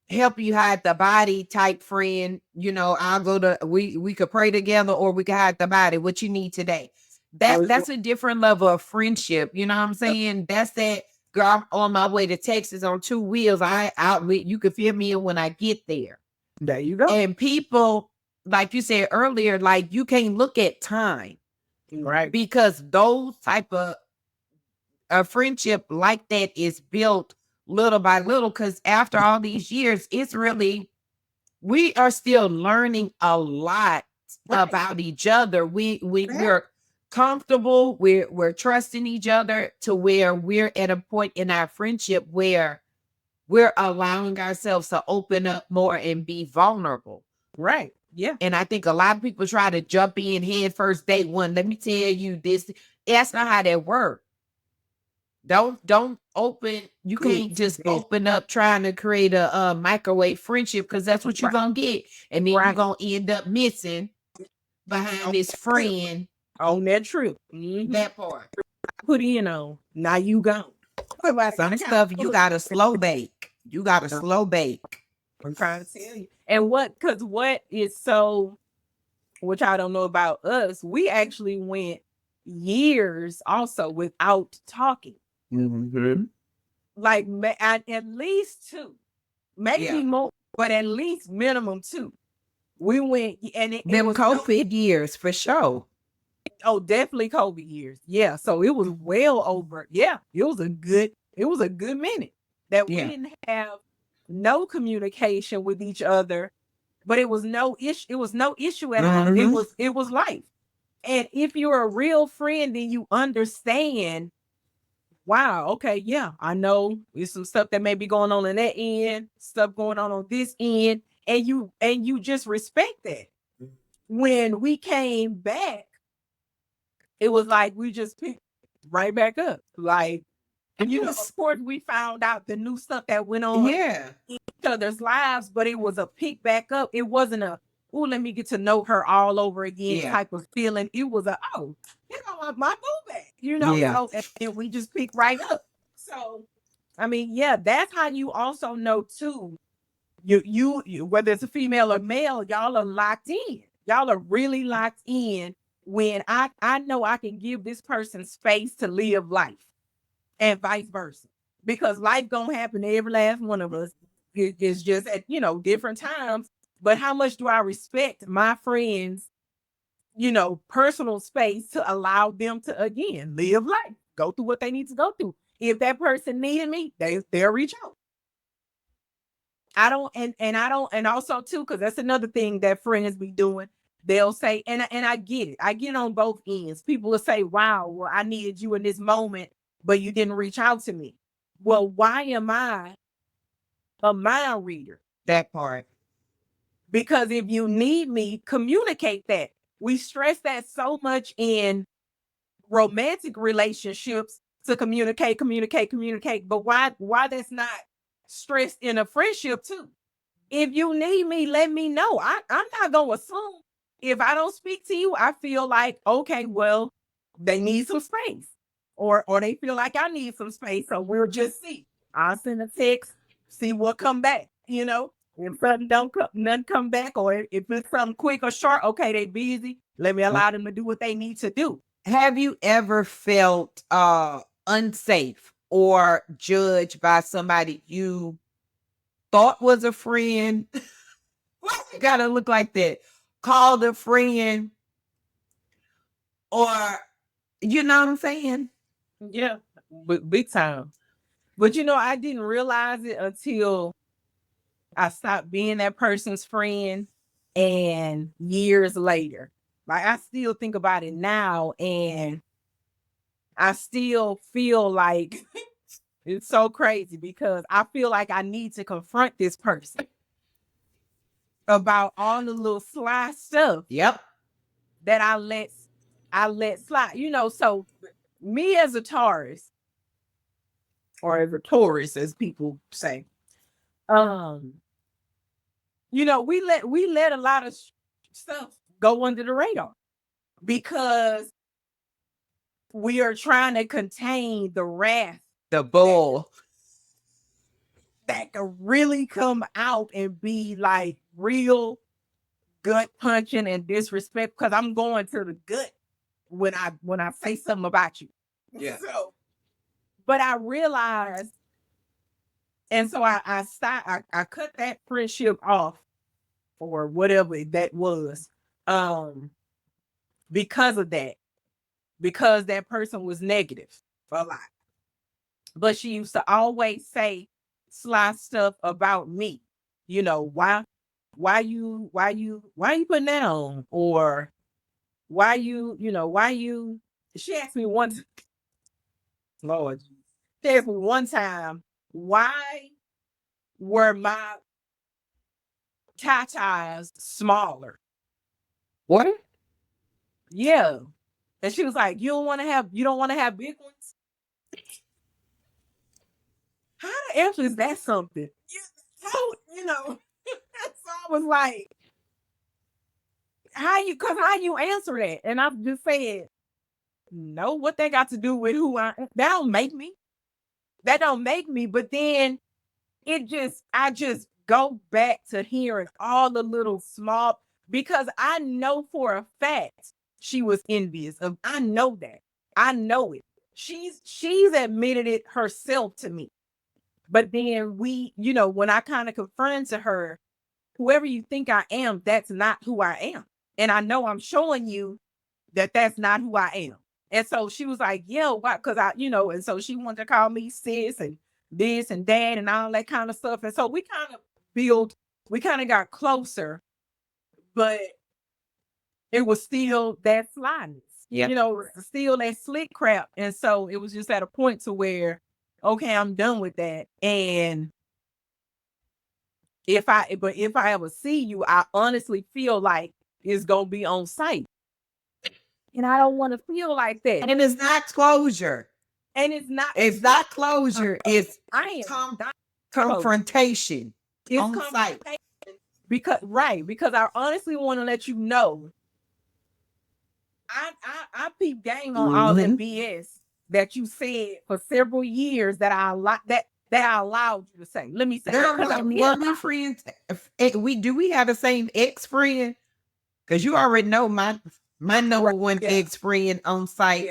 help you hide the body type friend, I'll go to, we could pray together, or we could hide the body. What you need today. That's a different level of friendship. You know what I'm saying? That's that, girl, I'm on my way to Texas on 2 wheels. You can feel me when I get there. There you go. And people, like you said earlier, like, you can't look at time. Right. Because those type of a friendship like that is built little by little, because after all these years, it's really, we are still learning a lot about each other. We're comfortable, we're trusting each other, to where we're at a point in our friendship where we're allowing ourselves to open up more and be vulnerable. Right. Yeah. And I think a lot of people try to jump in head first, day one. Let me tell you this. That's not how that works. Don't open. You can't just open up trying to create a microwave friendship, because that's what you're gonna get, and then you're gonna end up missing behind this friend on that trip. That part. Put in on. Now you gone. Some stuff you gotta slow bake. You gotta slow bake. I'm trying to tell you. And what is so, which I don't know about us, we actually went years also without talking. Like at least 2, maybe more, but at least minimum 2. We went, and it Them was COVID years for sure. Oh, definitely COVID years. Yeah. So it was well over. Yeah. It was a good minute that we didn't have no communication with each other, but it was no issue. It was no issue at all. It was life. And if you're a real friend, then you understand, wow, okay, yeah, I know there's some stuff that may be going on in that end, stuff going on this end, and you just respect that. When we came back, it was like we just picked right back up. Like, of course, we found out the new stuff that went on in each other's lives, but it was a pick back up. It wasn't a, oh, let me get to know her all over again type of feeling. It was a, oh, my boo back, so, and we just picked right up. So, I mean, yeah, that's how you also know too. You whether it's a female or male, y'all are locked in. Y'all are really locked in when I know I can give this person space to live life, and vice versa. Because life gonna happen to every last one of us. It's just at different times. But how much do I respect my friends, personal space to allow them to again live life, go through what they need to go through. If that person needed me, they'll reach out. I don't, and I don't, and also too, because that's another thing that friends be doing. They'll say, and I get it. I get on both ends. People will say, wow, well, I needed you in this moment, but you didn't reach out to me. Well, why am I a mind reader? That part. Because if you need me, communicate that. We stress that so much in romantic relationships, to communicate. But why that's not stressed in a friendship too? If you need me, let me know. I'm not going to assume. If I don't speak to you, I feel like, okay, well, they need some space. or they feel like I need some space. So we'll just see. I'll send a text, see what come back, you know. If something don't come, none come back, or if it's something quick or short, okay, they busy. Let me allow them to do what they need to do. Have you ever felt unsafe or judged by somebody you thought was a friend? Why you gotta look like that? Called a friend, or you know what I'm saying? Yeah, but big time. But you know, I didn't realize it until I stopped being that person's friend, and years later. Like I still think about it now, and I still feel like it's so crazy because I feel like I need to confront this person about all the little sly stuff Yep. that I let slide. You know, so me as a Taurus, or as a Taurus, as people say, um, you know, we let a lot of stuff go under the radar because we are trying to contain the wrath The bull. that could really come out and be like real gut punching and disrespect, because I'm going to the gut when I say something about you. Yeah. So, but I realized, and so I stopped. I cut that friendship off, or whatever that was, um, because of that. Because that person was negative a lot. But she used to always say sly stuff about me. You know, why you putting that on? Or why you she asked me once, Lord, she asked me one time, why were my tatas smaller? What? Yeah. And she was like, you don't want to have big ones? How the answer is that something? So I was like, how you answer that? And I just said, no, what they got to do with who I am? That don't make me. That don't make me. But then I just go back to hearing all the little small, because I know for a fact she was envious of. I know that. I know it. She's admitted it herself to me. But then when I kind of confronted to her, whoever you think I am, that's not who I am. And I know I'm showing you that that's not who I am. And so she was like, yeah, why? Because and so she wanted to call me sis and this and that and all that kind of stuff. And so we kind of got closer, but it was still that slyness, Yep. still that slick crap. And so it was just at a point to where, okay, I'm done with that. And if I ever see you, I honestly feel like it's gonna be on site. And I don't want to feel like that. And it's not closure. And it's not. It's not closure. It's I am not close. confrontation It's on site. confrontation because I honestly want to let you know I peep game on all that BS that you said for several years that I allowed you to say. Let me say, Girl, because I'm were we friends? We have the same ex friend? Because you already know my number one ex friend on site.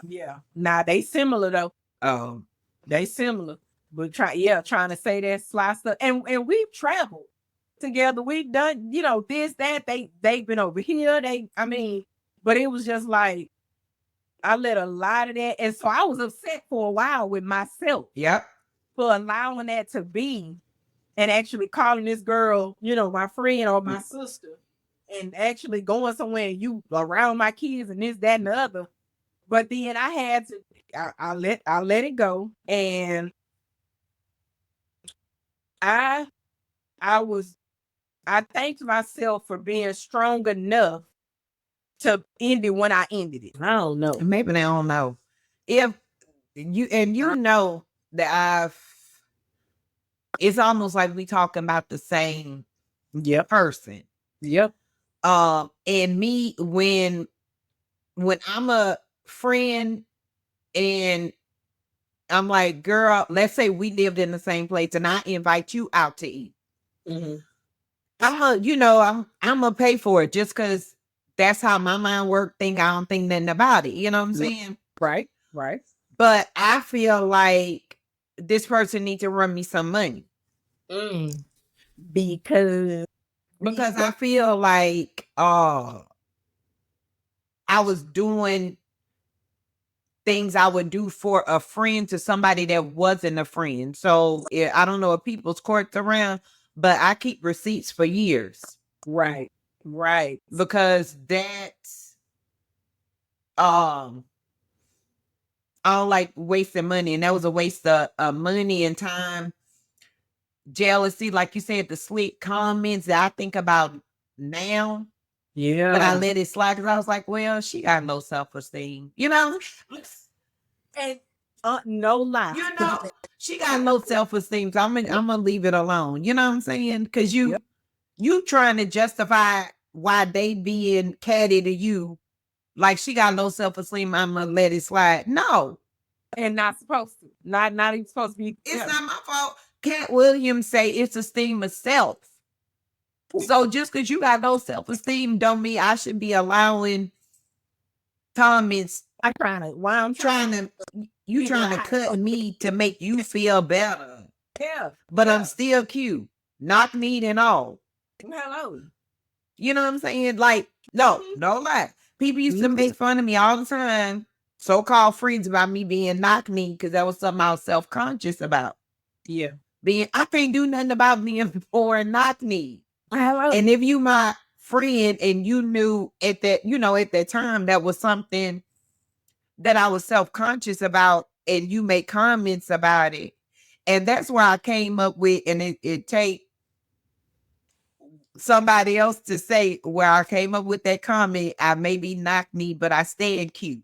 Yeah. Nah, they similar though. They similar. But trying to say that sly stuff. And we've traveled together. We've done, this, that. They've been over here. But it was just like I let a lot of that. And so I was upset for a while with myself. Yep. For allowing that to be, and actually calling this girl, my friend or my sister, and actually going somewhere and you around my kids and this, that, and the other. But then I had to, I let it go. And I I thanked myself for being strong enough to end it when I ended it. I don't know. Maybe they don't know. If you know that it's almost like we talking about the same person. Yep. And me when I'm a friend And I'm like, girl, let's say we lived in the same place and I invite you out to eat. Mhm. I'm gonna pay for it just because that's how my mind work. Think I don't think nothing about it. You know what I'm saying? Right. Right. But I feel like this person needs to run me some money Because because I feel like I was doing things I would do for a friend to somebody that wasn't a friend. So I don't know if people's courts around, but I keep receipts for years. Right. Right. Because that's I don't like wasting money, and that was a waste of money and time. Jealousy, like you said, the slick comments that I think about now, but I let it slide because I was like, well, she got no self-esteem, And no lie. She got no self-esteem, so I'm gonna leave it alone. You know what I'm saying? Because you trying to justify why they being catty to you, like she got low self-esteem, I'm gonna let it slide. No. And not supposed to. Not even supposed to be. It's not my fault. Cat Williams say it's esteem of self. So just because you got low self-esteem don't mean I should be allowing comments. I'm trying to You trying to cut me to make you feel better. Yeah. But I'm still cute. Knock me and all. Hello. You know what I'm saying? Like, no lie. People used to make fun of me all the time, so-called friends, about me being knock-knee because that was something I was self-conscious about. Yeah. I can't do nothing about being poor and knock-knee. Hello. And if you my friend and you knew at that time that was something that I was self-conscious about and you make comments about it. And that's where I came up with, and it take somebody else to say where I came up with that comment. I maybe knocked me, but I stayed cute.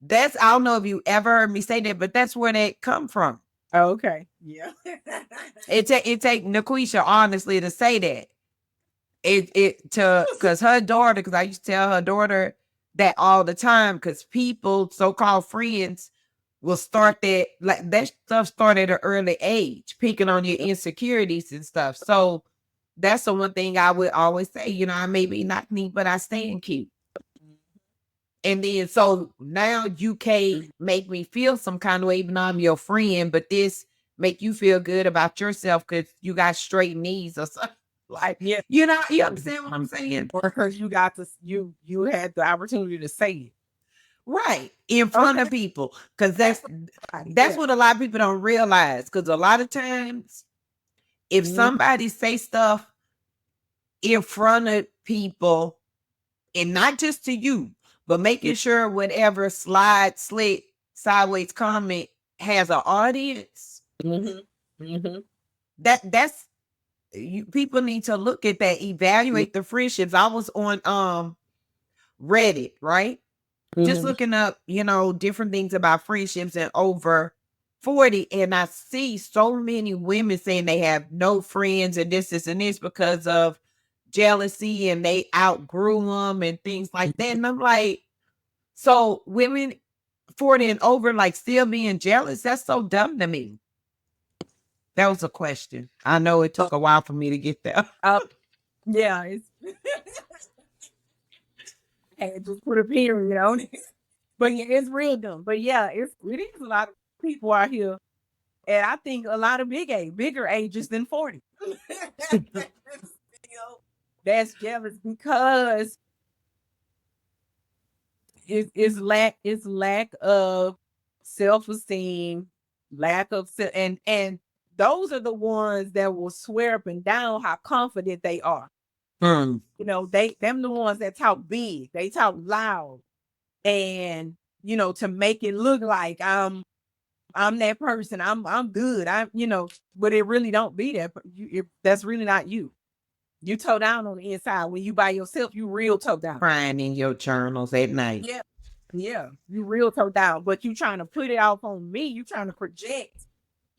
I don't know if you ever heard me say that, but that's where that come from. Oh, okay. Yeah. It take Naquisha honestly to say that. Because her daughter, because I used to tell her daughter that all the time, because people, so-called friends, will start that stuff start at an early age, picking on your insecurities and stuff. So that's the one thing I would always say, I may be not neat, but I stand cute. And then so now you can't make me feel some kind of way, even though I'm your friend, but this make you feel good about yourself because you got straight knees or something. Like, Yeah. you understand what I'm saying? Or because you got to you had the opportunity to say it. Right. In front of people. Because that's what a lot of people don't realize. Because a lot of times, if somebody say stuff in front of people, and not just to you, but making sure whatever slick, sideways comment has an audience, that's people need to look at that, evaluate the friendships. I was on Reddit, right? Just looking up, different things about friendships and over 40, and I see so many women saying they have no friends and this and this because of jealousy and they outgrew them and things like that. And I'm like, so women 40 and over, like, still being jealous? That's so dumb to me. That was a question. I know it took a while for me to get there. Yeah, it's I just put a period on it. But yeah, it's real dumb. But yeah, it is a lot of people out here. And I think a lot of bigger ages than 40. That's jealous because it's lack of self-esteem, lack of and those are the ones that will swear up and down how confident they are. Them the ones that talk big, they talk loud, and to make it look like I'm that person. I'm good. But it really don't be that. That's really not you. You toe down on the inside. When you by yourself, you real toe down. Crying in your journals at night. Yeah. Yeah. You real toe down. But you trying to put it off on me. You trying to project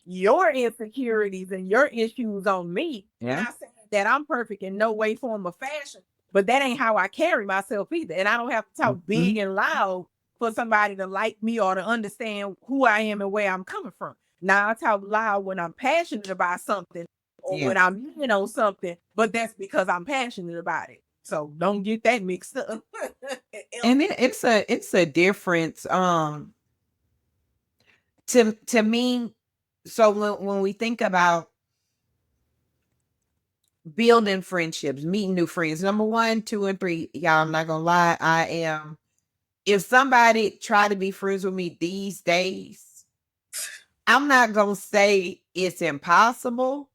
your insecurities and your issues on me. Yeah. Not saying that I'm perfect in no way, form, or fashion. But that ain't how I carry myself either. And I don't have to talk big and loud for somebody to like me or to understand who I am and where I'm coming from. Now I talk loud when I'm passionate about something or Yeah. when I'm in on something, but that's because I'm passionate about it. So don't get that mixed up. And it's a difference. To me, so when we think about building friendships, meeting new friends, number one, two, and three, y'all, I'm not gonna lie, I am. If somebody try to be friends with me these days, I'm not gonna say it's impossible,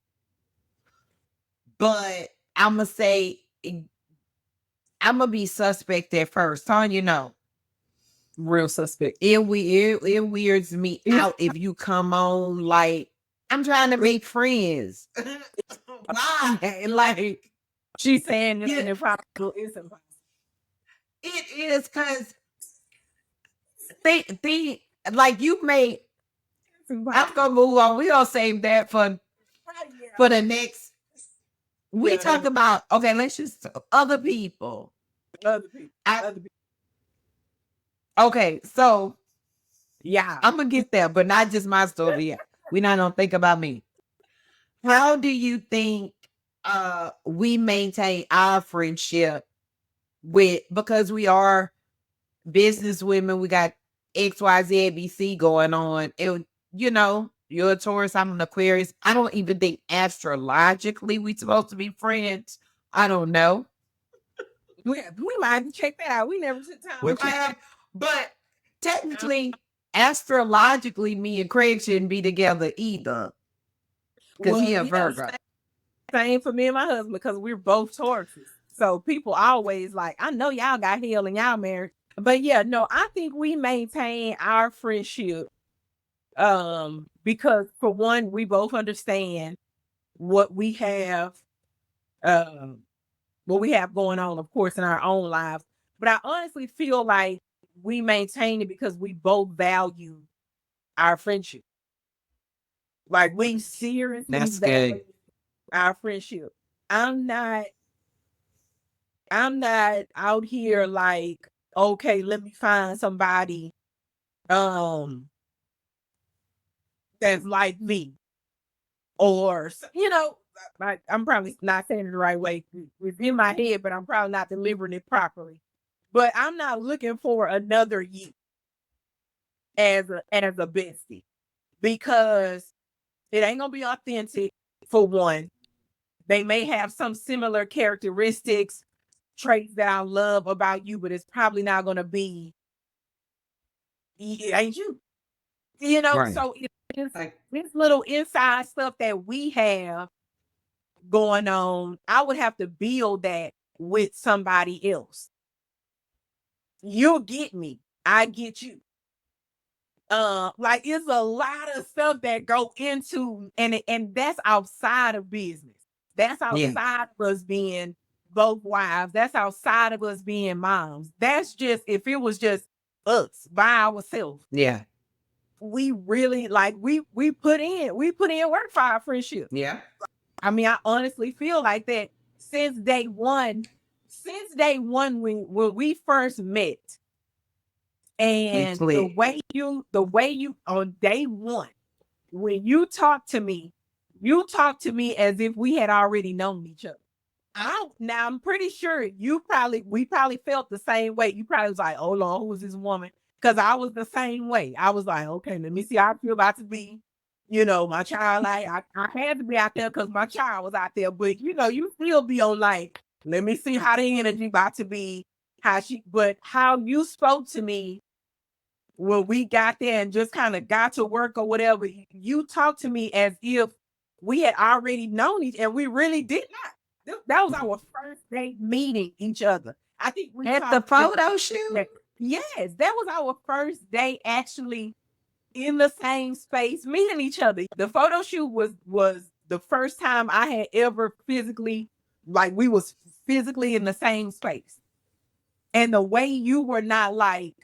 but I'm gonna say I'm gonna be suspect at first. Huh? You know, Real suspect. it weirds me out if you come on like I'm trying to make friends. Why? Like She's saying it's yeah, an impossible. It's impossible. it is because they like you may. It's I'm impossible. gonna move on. We gonna save that for the next. We Yeah, talk about okay. Let's just other people. other people. I Other people. okay. So Yeah. I'm gonna get there, but not just my story. Yeah, we not gonna think about me. How do you think we maintain our friendship with because we are business women, we got XYZ ABC going on. It, you know, you're a Taurus, I'm an Aquarius. I don't even think astrologically we supposed to be friends. I don't know. We might have to check that out. We never took time We to might check have, but technically, astrologically, me and Craig shouldn't be together either. Because well, he a yeah, Virgo. same for me and my husband because we're both Tauruses. So people always like, I know y'all got hell and y'all married. But yeah, no, I think we maintain our friendship because for one, we both understand what we have um what we have going on, of course, in our own lives. But I honestly feel like we maintain it because we both value our friendship. Like we seriously That's good. value our friendship. I'm not I'm not out here like, okay, let me find somebody um that's like me. Or like I'm probably not saying it the right way. It's in my head, but I'm probably not delivering it properly. But I'm not looking for another you as a bestie because it ain't gonna be authentic for one. They may have some similar characteristics, traits that I love about you, but it's probably not gonna be it ain't you. Right. So it's Like, this little inside stuff that we have going on. I would have to build that with somebody else. You'll get me. I get you. Like it's a lot of stuff that go into and that's outside of business. That's yeah. outside of us being both wives. That's outside of us being moms. That's just if it was just us by ourselves. Yeah. We really like we put in work for our friendship. Yeah. I mean, I honestly feel like that since day one. Since day one when we first met, We and the click. way you on day one, when you talk to me as if we had already known each other. Now I'm pretty sure we probably felt the same way. You probably was like, oh Lord, who is this woman? Because I was the same way. I was like, okay, let me see how I feel about to be. My child, like I had to be out there because my child was out there. But you still be on like, let me see how the energy about to be, but how you spoke to me when we got there and just kind of got to work or whatever, you talked to me as if we had already known each, and we really did not. That was our first day meeting each other. I think we At the talked. photo shoot? Yes, that was our first day actually in the same space meeting each other. The photo shoot was the first time I had ever physically like we was physically in the same space. And the way you were not like,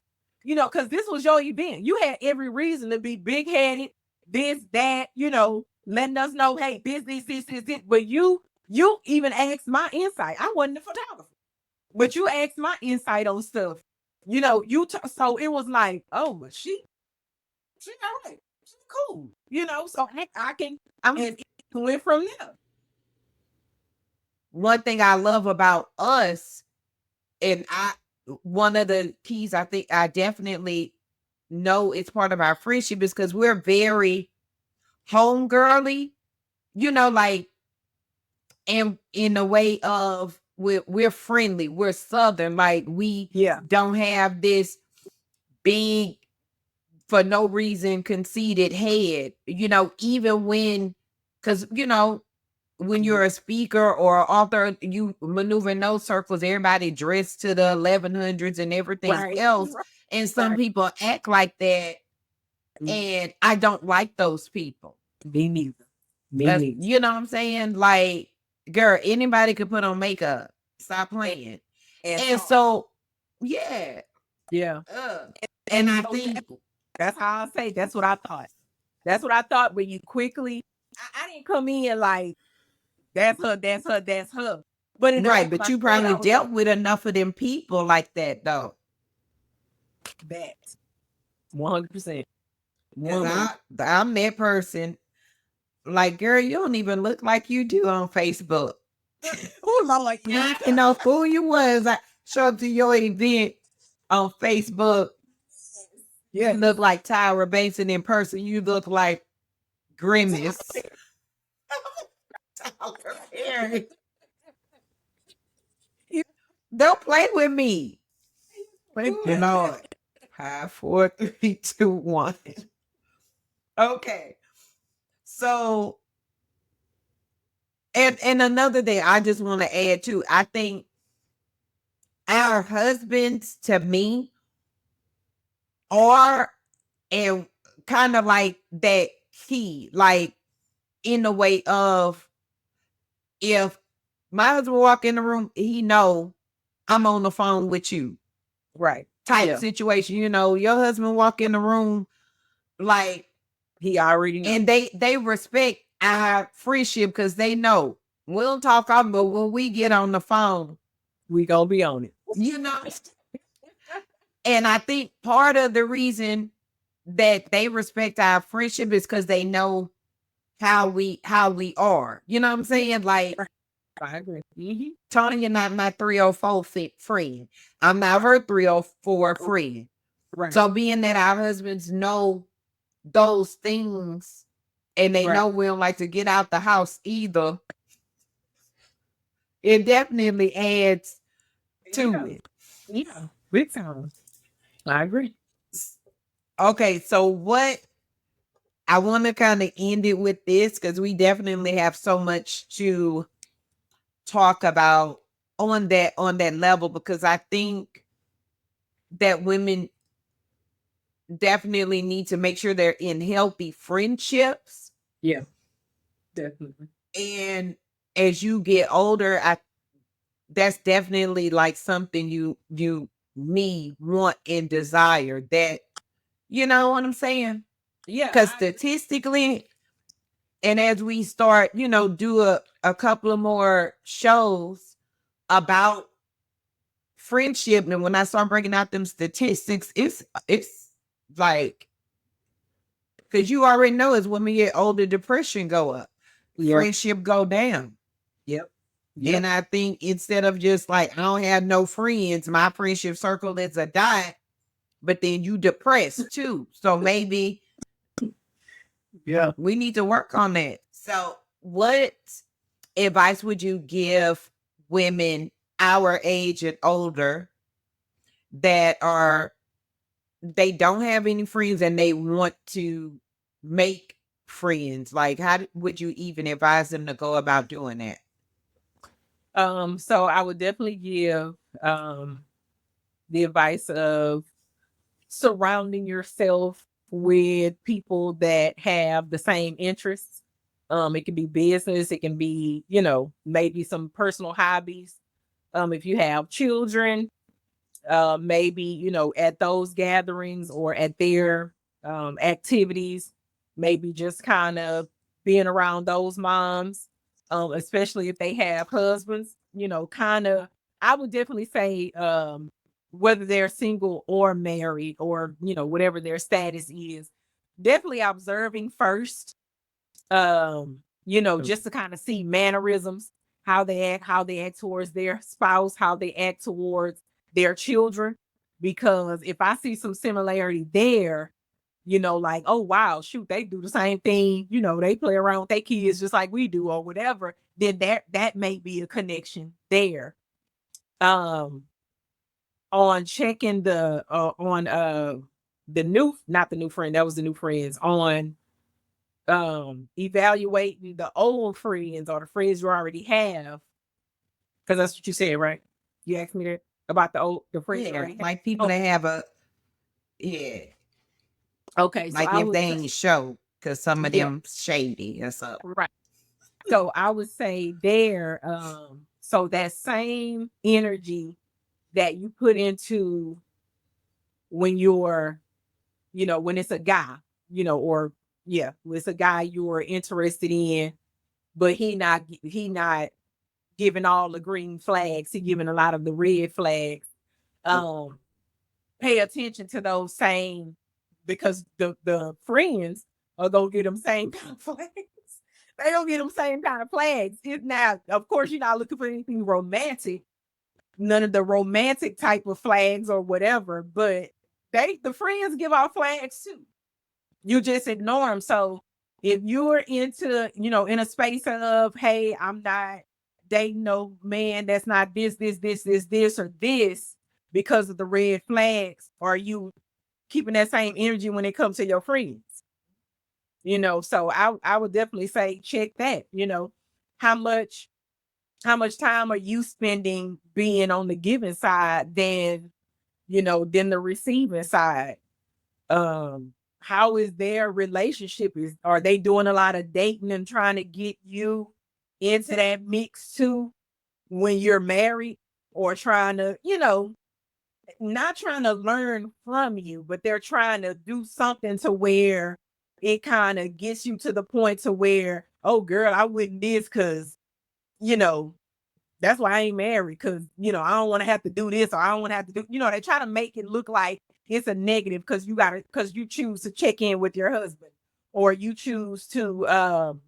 because this was your event. You had every reason to be big headed, this, that, letting us know, hey, this. But you even asked my insight. I wasn't the photographer, but you asked my insight on stuff. so it was like, oh, she all right. She cool. So I can and it went from there. One thing I love about us, and one of the keys I think I definitely know it's part of our friendship is because we're very home girly, like, and in a way of we're friendly, we're southern, like we Yeah. don't have this big for no reason conceited head, even when, because when you're a speaker or author, you maneuver in those circles, everybody dressed to the 1100s and everything Right. else. And some Right. people act like that. And I don't like those people. Me neither. Me neither. You know what I'm saying? Like, girl, anybody could put on makeup. Stop playing. And so, yeah. Yeah. And I think That's how I say. That's what I thought. That's what I thought when you quickly. I didn't come in like that's her, that's her, that's her. But in the right, back of but my you head, I probably was dealt with enough of them people like that though. that 100%. I'm that person. Like, girl, you don't even look like you do on Facebook. Oh Lord, Yeah, I know who you was. I show up to your event on Facebook. Yeah. You look like Tyra Banks, and in person, you look like Grimace. Tyler Perry. Don't play with me. Lord. 5, 4, 3, 2, 1. Okay. So, and another thing I just want to add too, I think our husbands to me are and kind of like that key, like in the way of if my husband walk in the room, he know I'm on the phone with you. Right. Type Yeah. situation, your husband walk in the room, like He already know. and they respect our friendship because they know we'll talk off, but when we get on the phone, We gonna be on it. you know. And I think part of the reason that they respect our friendship is because they know how we are. You know what I'm saying? Like I agree. Tanya not my 304 friend. I'm not her 304 friend. Right. So being that our husbands know those things and they know we don't like to get out the house either, it definitely adds to it. Yeah. Big time. I agree. Okay, so what I want to kind of end it with this because we definitely have so much to talk about on that level, because I think that women definitely need to make sure they're in healthy friendships. Yeah. Definitely. And as you get older, that's definitely like something you need, want, and desire. That, you know what I'm saying? Yeah. Because statistically, and as we start, do a couple of more shows about friendship, and when I start breaking out them statistics, it's like, because you already know as women get older, depression go up, friendship go down. Yep. And I think instead of just like, I don't have no friends, my friendship circle is a dot, but then you depressed too. So maybe we need to work on that. So what advice would you give women our age and older that they don't have any friends and they want to make friends? Like, how would you even advise them to go about doing that? So I would definitely give the advice of surrounding yourself with people that have the same interests. It can be business, it can be, maybe some personal hobbies. If you have children, maybe, at those gatherings or at their activities, maybe just kind of being around those moms, especially if they have husbands, kind of, I would definitely say, whether they're single or married or, whatever their status is. Definitely observing first, just to kind of see mannerisms, how they act towards their spouse, how they act towards their children. Because if I see some similarity there, like, oh wow, shoot, they do the same thing, they play around with their kids just like we do or whatever, then that may be a connection there. Um on checking the new not the new friend, that was the new friends, on evaluating the old friends or the friends you already have, because that's what you said, right? You asked me that about the friends you Yeah, already have. like people Oh, that have a yeah, okay, so like I if would they say, ain't show because some of yeah, them shady or something. right. So I would say there, so that same energy that you put into when you're, when it's a guy, or yeah, when it's a guy you're interested in, but he not giving all the green flags, he giving a lot of the red flags. Um, Pay attention to those same, because the friends are gonna get them same kind of flags. They don't get them same kind of flags. It now, of course, you're not looking for anything romantic, none of the romantic type of flags or whatever, but the friends give off flags too. You just ignore them. So if you're into, in a space of, hey, I'm not dating no man that's not this, or this because of the red flags, or are you keeping that same energy when it comes to your friends? So I would definitely say check that, how much how much time are you spending being on the giving side than the receiving side? How is their relationship? Are they doing a lot of dating and trying to get you into that mix too when you're married, or trying to, not trying to learn from you, but they're trying to do something to where it kind of gets you to the point to where, oh girl, I wouldn't this because, you know, that's why I ain't married, because, I don't want to have to do this, or I don't want to have to do, they try to make it look like it's a negative because you choose to check in with your husband, or you choose to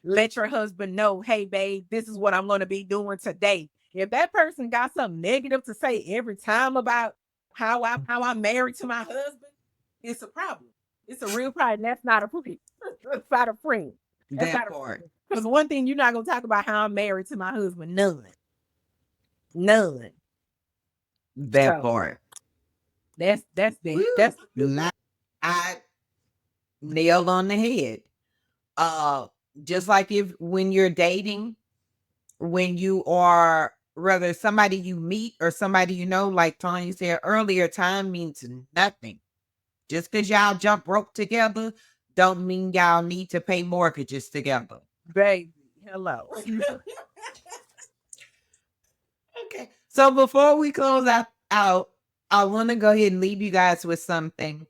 let your husband know, hey babe, this is what I'm going to be doing today. If that person got something negative to say every time about how I'm married to my husband, it's a problem. It's a real problem. That's not a friend. That's not a friend. That's That not a part, friend. Because one thing, you're not gonna talk about how I'm married to my husband. None. None. that So part. that's that. Woo! That's the big one. I nailed on the head. Uh, just like if when you're dating, when you are whether somebody you meet or somebody you know, like Tanya said earlier, time means nothing. Just because y'all jump rope together, don't mean y'all need to pay mortgages together. Baby. Hello. Okay. So before we close out, I want to go ahead and leave you guys with something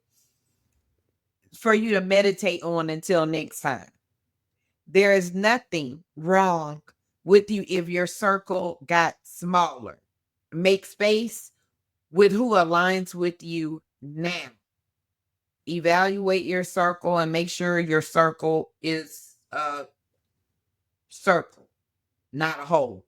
for you to meditate on until next time. There is nothing wrong with you if your circle got smaller. Make space with who aligns with you now. Evaluate your circle and make sure your circle is a circle, not a hole.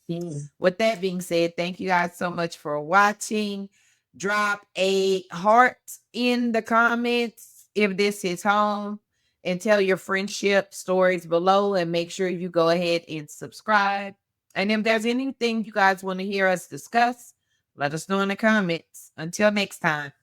Mm. With that being said, thank you guys so much for watching. Drop a heart in the comments if this is home, and tell your friendship stories below, and make sure you go ahead and subscribe. And if there's anything you guys want to hear us discuss, let us know in the comments. Until next time.